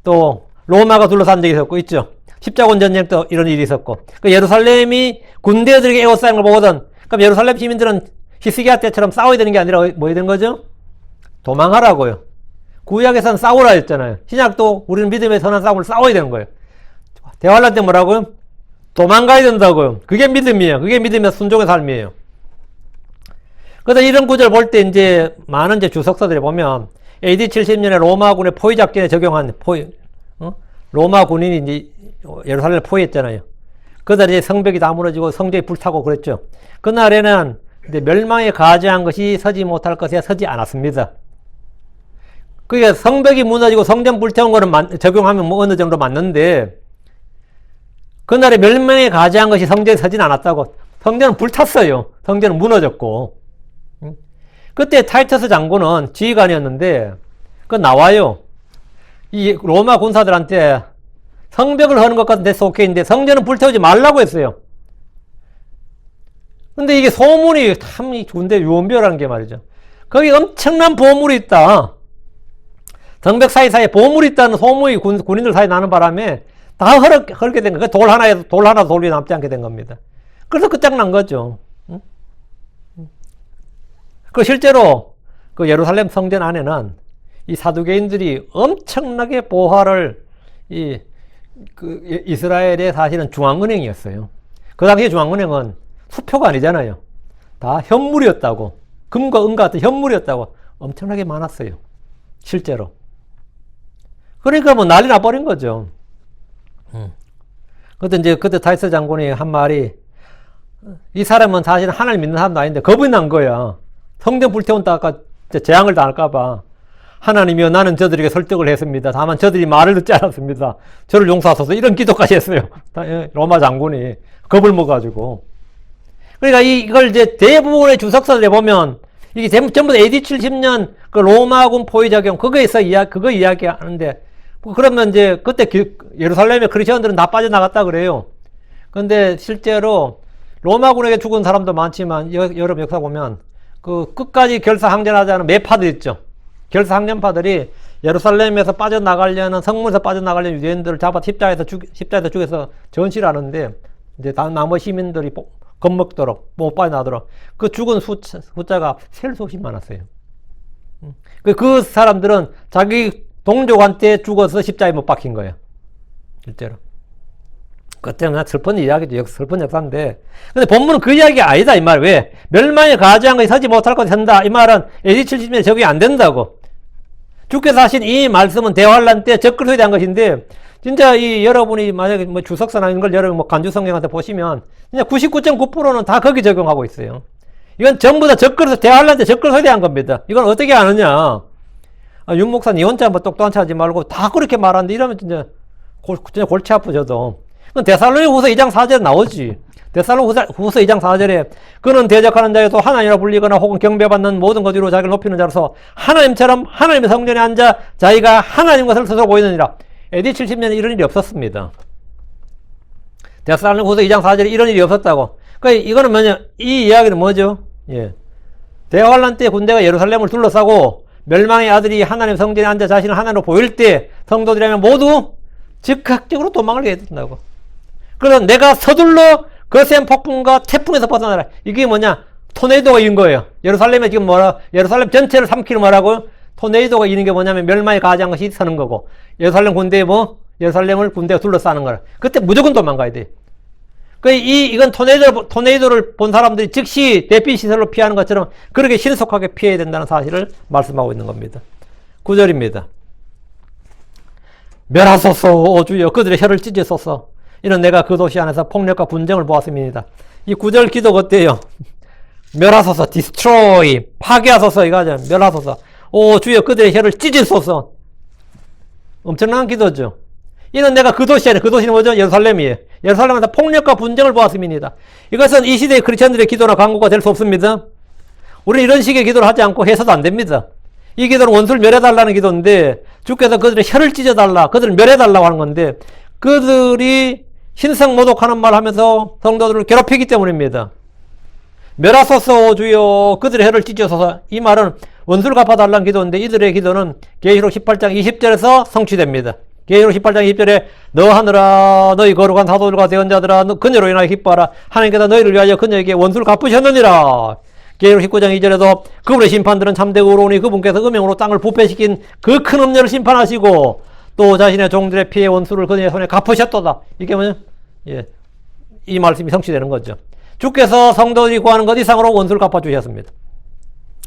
또 로마가 둘러싼 적이 있었고, 있죠. 십자군 전쟁 때 이런 일이 있었고, 그 예루살렘이 군대들에게 에워싸이는 걸 보거든. 그럼 예루살렘 시민들은 히스기야 때처럼 싸워야 되는 게 아니라 뭐 해야 되는 거죠? 도망하라고요. 구약에서는 싸우라 했잖아요. 신약도 우리는 믿음의 선한 싸움을 싸워야 되는 거예요. 대환란 때 뭐라고요? 도망가야 된다고요. 그게 믿음이에요. 그게 믿음의 순종의 삶이에요. 그래서 이런 구절 볼 때 이제 많은 이제 주석서들이 보면 AD 70년에 로마군의 포위 작전에 적용한 로마 군인이 이제 예루살렘을 포위했잖아요. 그날 이제 성벽이 다 무너지고 성전이 불타고 그랬죠. 그날에는 이제 멸망에 가지한 것이 서지 못할 것에 서지 않았습니다. 그게 성벽이 무너지고 성전 불태운 거는 적용하면 뭐 어느 정도 맞는데, 그날에 멸망에 가지한 것이 성전에 서진 않았다고. 성전은 불탔어요. 성전은 무너졌고. 그때 타이터스 장군은 지휘관이었는데, 그 나와요. 이 로마 군사들한테 성벽을 하는 것 같은 데서 오케이인데 성전은 불태우지 말라고 했어요. 근데 이게 소문이 참 이 군대 유언비어라는 게 말이죠. 거기 엄청난 보물이 있다. 성벽 사이사이에 보물이 있다는 소문이 군인들 사이에 나는 바람에 다 헐게 된 거예요. 돌 하나 돌 위에 남지 않게 된 겁니다. 그래서 끝장난 거죠. 그 실제로 그 예루살렘 성전 안에는 이 사두개인들이 엄청나게 보화를 이스라엘의 사실은 중앙은행이었어요. 그 당시 중앙은행은 수표가 아니잖아요. 다 현물이었다고. 금과 은 같은 현물이었다고 엄청나게 많았어요. 실제로. 그러니까 뭐 난리 나버린 거죠. 그때 타이스 장군이 한 말이, 이 사람은 사실 하나님 믿는 사람도 아닌데 겁이 난 거야. 성전 불태운다가 재앙을 당할까봐. 하나님이여, 나는 저들에게 설득을 했습니다. 다만 저들이 말을 듣지 않았습니다. 저를 용서하소서. 이런 기도까지 했어요. 로마 장군이 겁을 먹어가지고. 그러니까 이걸 이제 대부분의 주석서들에 보면 이게 전부 다 AD 70년 그 로마군 포위 작용 그거 이야기하는데, 그러면 이제 그때 예루살렘에 크리스천들은 다 빠져나갔다 그래요. 근데 실제로 로마군에게 죽은 사람도 많지만 여러분 역사 보면 그 끝까지 결사항전하자는 매파들 있죠. 결사항전파들이 예루살렘에서 빠져나가려는, 성문에서 빠져나가려는 유대인들을 잡아 십자에서 죽여서 전시를 하는데, 이제 나머지 시민들이 겁먹도록, 못 빠져나도록, 그 죽은 숫자가 셀 수 없이 많았어요. 그 사람들은 자기 동족한테 죽어서 십자에 못 박힌 거예요. 실제로. 그때는 슬픈 이야기죠. 슬픈 역사인데. 근데 본문은 그 이야기가 아니다, 이 말. 왜? 멸망에 가지한 것이 서지 못할 것이 선다. 이 말은 AD 70년에 적용이 안 된다고. 주께서 하신 이 말씀은 대환란 때 적그리스도에 대한 것인데, 진짜 여러분이 만약에 뭐 주석서나 이런 걸 여러분 뭐 간주성경한테 보시면, 진짜 99.9%는 다 거기 적용하고 있어요. 이건 전부 다 적그리스도, 대환란 때 적그리스도에 대한 겁니다. 이건 어떻게 아느냐. 윤 목사 니 혼자 뭐 똑똑한 체 하지 말고 다 그렇게 말하는데, 이러면 진짜 골치 아프죠. 데살로니가후서 2장 4절에 나오지. 데살로니가후서 2장 4절에 그는 대적하는 자에서 하나님이라 불리거나 혹은 경배받는 모든 것 위로 자기를 높이는 자로서 하나님처럼 하나님의 성전에 앉아 자기가 하나님 것을 스스로 보이느니라. AD 70년에 이런 일이 없었습니다. 데살로니가후서 2장 4절에 이런 일이 없었다고. 그러니까 이거는 뭐냐, 이 이야기는 뭐죠? 대환란 때 군대가 예루살렘을 둘러싸고 멸망의 아들이 하나님 성전에 앉아 자신을 하나님으로 보일 때 성도들이라면 모두 즉각적으로 도망을 해야 된다고. 그래서 내가 서둘러 거센 폭풍과 태풍에서 벗어나라. 이게 뭐냐? 토네이도가 이긴 거예요. 예루살렘에 지금 예루살렘 전체를 삼키는 뭐라고? 토네이도가 이긴 게 뭐냐면 멸망에 가지한 것이 서는 거고, 예루살렘 예루살렘을 군대가 둘러싸는 거라. 그때 무조건 도망가야 돼. 이건 토네이도를 본 사람들이 즉시 대피 시설로 피하는 것처럼 그렇게 신속하게 피해야 된다는 사실을 말씀하고 있는 겁니다. 9절입니다. 멸하소서, 오 주여, 그들의 혀를 찢으소서. 이는 내가 그 도시 안에서 폭력과 분쟁을 보았음이니이다. 이 9절 기도가 어때요? 멸하소서, destroy, 파괴하소서, 이거죠. 멸하소서. 오 주여, 그들의 혀를 찢으소서. 엄청난 기도죠. 이는 내가 그 도시 안에, 그 도시는 뭐죠? 예루살렘이에요. 예루살렘에서 폭력과 분쟁을 보았음이니이다. 이것은 이 시대의 크리스천들의 기도나 간구가 될 수 없습니다. 우리는 이런 식의 기도를 하지 않고 해서도 안 됩니다. 이 기도는 원수를 멸해달라는 기도인데, 주께서 그들의 혀를 찢어달라, 그들을 멸해달라고 하는 건데, 그들이 신성모독하는 말 하면서 성도들을 괴롭히기 때문입니다. 멸하소서 주여, 그들의 혀를 찢어소서. 이 말은 원수를 갚아달라는 기도인데, 이들의 기도는 계시록 18장 20절에서 성취됩니다. 계시록 18장 20절에 너 하느라 너희 거룩한 사도들과 대언자들아, 그녀로 인하여 기뻐하라. 하나님께서 너희를 위하여 그녀에게 원수를 갚으셨느니라. 계시록 19장 2절에도 그분의 심판들은 참되고 의로우니 그분께서 음행으로 땅을 부패시킨 그 큰 음녀를 심판하시고 또 자신의 종들의 피해 원수를 그녀의 손에 갚으셨도다. 이게 뭐냐? 이 말씀이 성취되는 거죠. 주께서 성도들이 구하는 것 이상으로 원수를 갚아주셨습니다.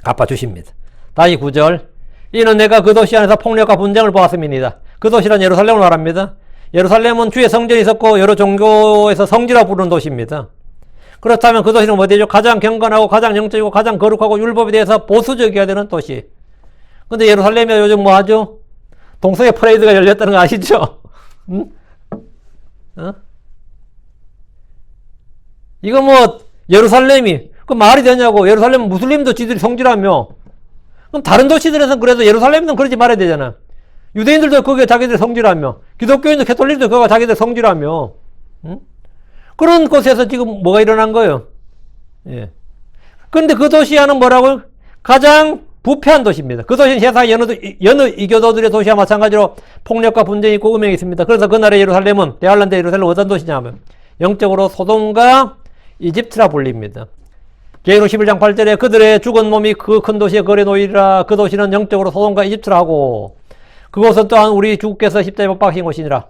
갚아주십니다. 다시 9절. 이는 내가 그 도시 안에서 폭력과 분쟁을 보았음이니이다. 그 도시란 예루살렘을 말합니다. 예루살렘은 주의 성전이 있었고 여러 종교에서 성지라고 부르는 도시입니다. 그렇다면 그 도시는 어디죠? 가장 경건하고 가장 영적이고 가장 거룩하고 율법에 대해서 보수적이어야 되는 도시. 근데 예루살렘이 요즘 뭐 하죠? 동성애 퍼레이드가 열렸다는 거 아시죠? 응? 어? 이거 뭐 예루살렘이 그 말이 되냐고. 예루살렘은 무슬림도 지들이 성지라며. 그럼 다른 도시들에서는 그래도 예루살렘은 그러지 말아야 되잖아. 유대인들도 거기에 자기들 성지라며. 기독교인도 캐톨릭도 거기가 자기들 성지라며. 응? 그런 곳에서 지금 뭐가 일어난 거예요? 예. 그런데 그 도시와는 뭐라고? 가장 부패한 도시입니다. 그 도시는 세상의 여느 이교도들의 도시와 마찬가지로 폭력과 분쟁이 있고 음행이 있습니다. 그래서 그 나라의 예루살렘은, 대할란드 예루살렘은 어떤 도시냐면 영적으로 소돔과 이집트라 불립니다. 계시록 11장 8절에 그들의 죽은 몸이 그 큰 도시에 거래 놓이리라. 그 도시는 영적으로 소돔과 이집트라 하고 그곳은 또한 우리 주께서 십자가에 못 박힌 곳이니라.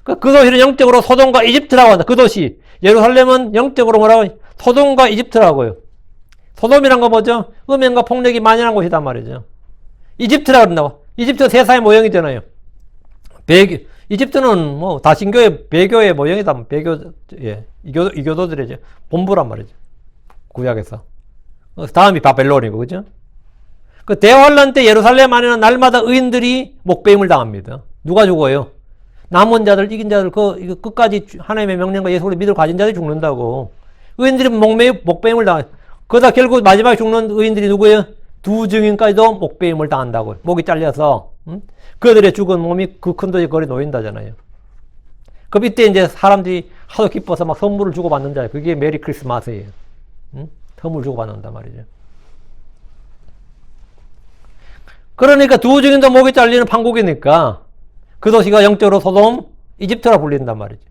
그 도시는 영적으로 소돔과 이집트라고 한다. 그 도시. 예루살렘은 영적으로 뭐라고? 소돔과 이집트라고요. 소돔이란 거 뭐죠? 음행과 폭력이 만연한 곳이단 말이죠. 이집트라고 그런다고. 이집트 세상의 모형이잖아요. 이집트는 뭐 다신교의 배교의 모형이다. 배교, 예. 이교도들의 본부란 말이죠. 구약에서. 다음이 바벨론이고, 그죠? 그 대환란 때 예루살렘 안에는 날마다 의인들이 목배임을 당합니다. 누가 죽어요? 남은 자들, 이긴 자들, 이거 끝까지 하나님의 명령과 예수를 믿을 가진 자들이 죽는다고. 의인들이 목배임을 당해요. 그러다 결국 마지막에 죽는 의인들이 누구예요? 두 증인까지도 목배임을 당한다고요. 목이 잘려서. 그들의 죽은 몸이 그 큰 도시에 거리 놓인다잖아요. 그럼 이때 이제 사람들이 하도 기뻐서 막 선물을 주고받는 자예요. 그게 메리 크리스마스예요. 선물 주고받는단 말이죠. 그러니까 두 증인도 목이 잘리는 판국이니까 그 도시가 영적으로 소돔, 이집트라 불린단 말이죠.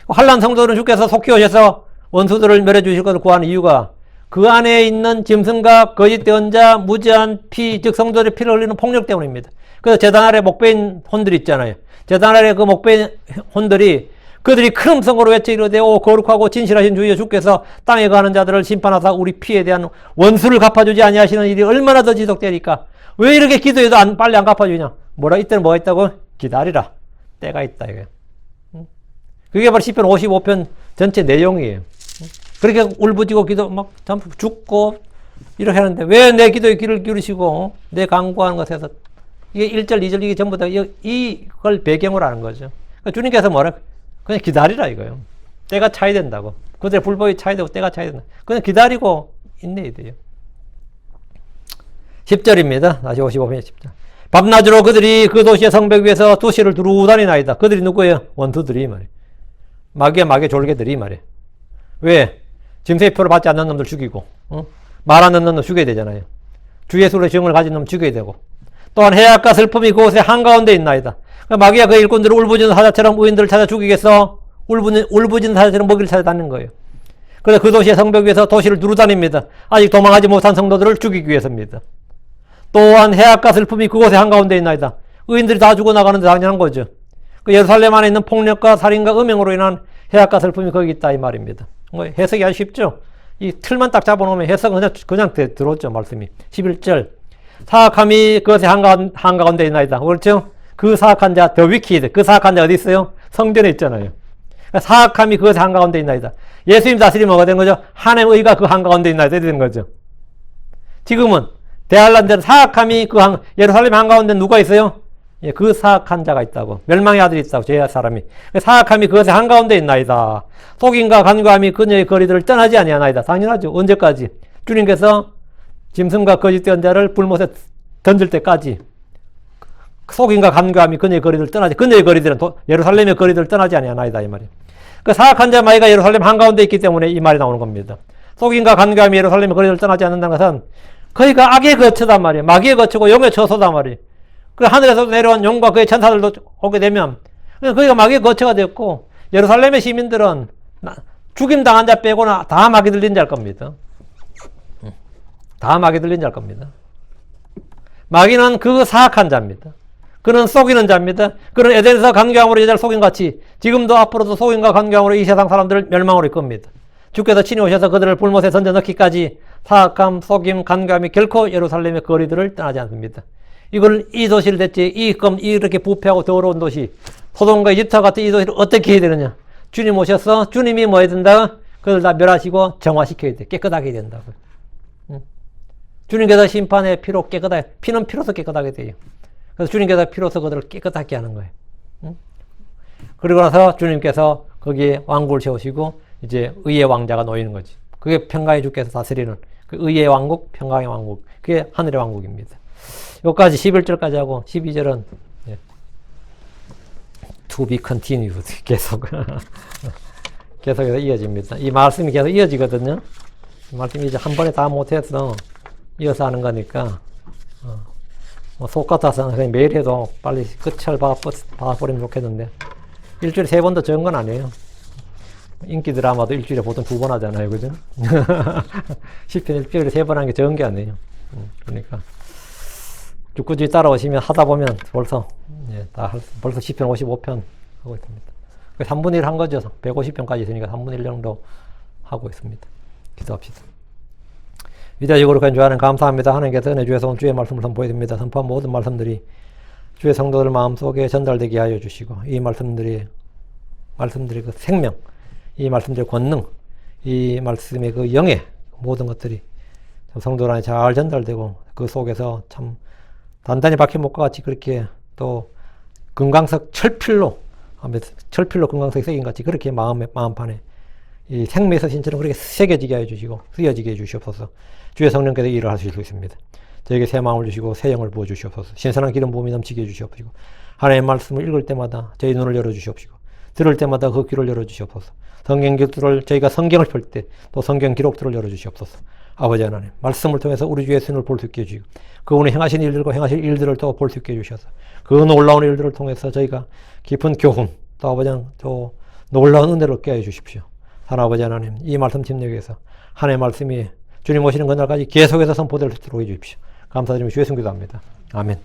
환란 성도들은 주께서 속히 오셔서 원수들을 멸해 주실 것을 구하는 이유가 그 안에 있는 짐승과 거짓된 자, 무지한 피, 즉 성도들의 피를 흘리는 폭력 때문입니다. 그래서 제단 아래 목배인 혼들이 있잖아요. 제단 아래 그 목배인 혼들이 그들이 큰 음성으로 외쳐 이르되 오 거룩하고 진실하신 주여 주께서 땅에 거하는 자들을 심판하사 우리 피에 대한 원수를 갚아주지 아니하시는 일이 얼마나 더 지속되니까 왜 이렇게 기도해도 빨리 안 갚아주냐? 뭐라 이때는 뭐가 있다고? 기다리라. 때가 있다 이게. 그게 바로 시편 55편 전체 내용이에요. 그렇게 울부짖고 기도 막 죽고 이렇게 하는데 왜 내 기도에 귀를 기울이시고 내 간구하는 것에서 이게 1절, 2절 이게 전부 다 이걸 배경으로 하는 거죠. 그러니까 주님께서 뭐라? 그냥 기다리라 이거예요. 때가 차야 된다고. 그들의 불법이 차야 되고 때가 차야 된다. 그냥 기다리고 인내해야 돼요. 10절입니다. 다시 55편의 10절. 밤낮으로 그들이 그 도시의 성벽 위에서 도시를 두루 다니나이다. 그들이 누구예요? 원수들이 말이에요. 마귀의 졸개들이 말이에요. 왜? 짐승표를 받지 않는 놈들 죽이고, 말하는 놈들 죽여야 되잖아요. 주 예수의 정을 가진 놈 죽여야 되고, 또한 해악과 슬픔이 그곳에 한가운데 있나이다. 마귀가 그 일꾼들을 울부짖는 사자처럼 의인들을 찾아 죽이겠어? 울부짖는 사자처럼 먹이를 찾아다니는 거예요. 그래서 그 도시의 성벽 위에서 도시를 두루 다닙니다. 아직 도망하지 못한 성도들을 죽이기 위해서입니다. 또한 해악과 슬픔이 그곳에 한가운데 있나이다. 의인들이 다 죽어나가는데 당연한 거죠. 그 예루살렘 안에 있는 폭력과 살인과 음행으로 인한 해악과 슬픔이 거기 있다 이 말입니다. 뭐 해석이 아주 쉽죠. 이 틀만 딱 잡아놓으면 해석은 그냥 들어오죠. 말씀이 11절 사악함이 그것에 한가운데 있나이다. 그렇죠? 그 사악한 자, 더 위키드. 그 사악한 자 어디 있어요? 성전에 있잖아요. 사악함이 그것에 한가운데 있나이다. 예수님 다스리면 뭐가 된 거죠? 하나님의 의가 그 한가운데 있나이다. 된 거죠. 지금은 대할란데는 사악함이 예루살렘 한가운데 누가 있어요? 예, 그 사악한 자가 있다고. 멸망의 아들이 있다고. 죄의 사람이. 사악함이 그것에 한가운데 있나이다. 속임과 간과함이 그녀의 거리들을 떠나지 아니하나이다. 당연하죠. 언제까지? 주님께서 짐승과 거짓된 자를 불못에 던질 때까지 속임과 간과함이 그녀의 거리들을 떠나지. 그녀의 거리들은 예루살렘의 거리들을 떠나지 아니하나이다. 이 말이에요. 그 사악한 자 마귀가 예루살렘 한가운데 있기 때문에 이 말이 나오는 겁니다. 속임과 간과함이 예루살렘의 거리들을 떠나지 않는다는 것은 거기가 악의 거처단 말이에요. 마귀의 거처고 용의 처소단 말이에요. 그 하늘에서 내려온 용과 그의 천사들도 오게 되면 거기가 마귀의 거처가 되었고 예루살렘의 시민들은 죽임당한 자 빼고는 다 마귀 들린 자일 겁니다. 다 마귀 들린 자일 겁니다. 마귀는 그 사악한 자입니다. 그는 속이는 자입니다. 그는 에덴에서 간교함으로 여자를 속인같이 지금도 앞으로도 속임과 간교함으로 이 세상 사람들을 멸망으로 이끕니다. 주께서 친히 오셔서 그들을 불못에 던져 넣기까지 사악함, 속임, 간감이 결코 예루살렘의 거리들을 떠나지 않습니다. 이걸 이 도시를 됐지, 이렇게 부패하고 더러운 도시, 소돔과 이집트 같은 이 도시를 어떻게 해야 되느냐? 주님 오셔서 주님이 뭐 해야 된다? 그걸 다 멸하시고 정화시켜야 돼. 깨끗하게 해야 된다고. 주님께서 심판의 피로 깨끗하게, 피는 피로서 깨끗하게 돼요. 그래서 주님께서 피로서 그들을 깨끗하게 하는 거예요. 그리고 나서 주님께서 거기에 왕국을 세우시고 이제 의의 왕자가 놓이는 거지. 그게 평강의 주께서 다스리는 그 의의 왕국, 평강의 왕국. 그게 하늘의 왕국입니다. 여기까지 11절까지 하고 12절은 to be continued. 계속해서 이어집니다. 이 말씀이 계속 이어지거든요. 이 말씀이 이제 한 번에 다 못해서 이어서 하는 거니까 뭐 속 같아서 그냥 매일 해도 빨리 끝을 봐버리면 좋겠는데 일주일에 3번도 적은 건 아니에요. 인기 드라마도 일주일에 보통 2번 하잖아요. 그죠? 10편 일주일에 3번 하는 게 적은 게 아니에요. 그러니까 꾸준히 따라오시면 하다 보면 벌써 10편 55편 하고 있습니다. 3분의 1 한 거죠. 150편까지 있으니까 3분의 1 정도 하고 있습니다. 기도합시다. 위대하시고 거룩한 주하나님 감사합니다. 하나님께서 은혜 주에서 온 주의 말씀을 선포해 줍니다. 선포한 모든 말씀들이 주의 성도들 마음속에 전달되게 하여 주시고 이 말씀들이 그 생명, 이 말씀들의 권능, 이 말씀의 그 영의 모든 것들이 성도들 안에 잘 전달되고 그 속에서 참 단단히 박힌 목과 같이 그렇게 또 금강석 철필로 금강석이 새긴 같이 그렇게 마음판에 이 생명의 서신처럼 그렇게 새겨지게 하여 주시고 쓰여지게 해 주시옵소서. 주의 성령께서 일을 하실 수 있습니다. 저에게 새 마음을 주시고 새 영을 부어 주시옵소서. 신선한 기름 부음이 넘치게 해 주시옵시고 하나님의 말씀을 읽을 때마다 저희 눈을 열어 주시옵시고 들을 때마다 그 귀를 열어 주시옵소서. 성경 기록들을 저희가 성경을 펼 때 또 성경 기록들을 열어 주시옵소서. 아버지 하나님 말씀을 통해서 우리 주 예수님을 볼 수 있게 해주시고 그분이 행하신 일들과 행하실 일들을 또 볼 수 있게 해주셔서 그 놀라운 일들을 통해서 저희가 깊은 교훈 또 아버지 하나님 또 놀라운 은혜를 얻게 해주십시오. 하나님 아버지 하나님 이 말씀 침략에서 하나님의 말씀이 주님 오시는 그날까지 계속해서 선포될 수 있도록 해주십시오. 감사드리며 주의 성기도합니다. 아멘.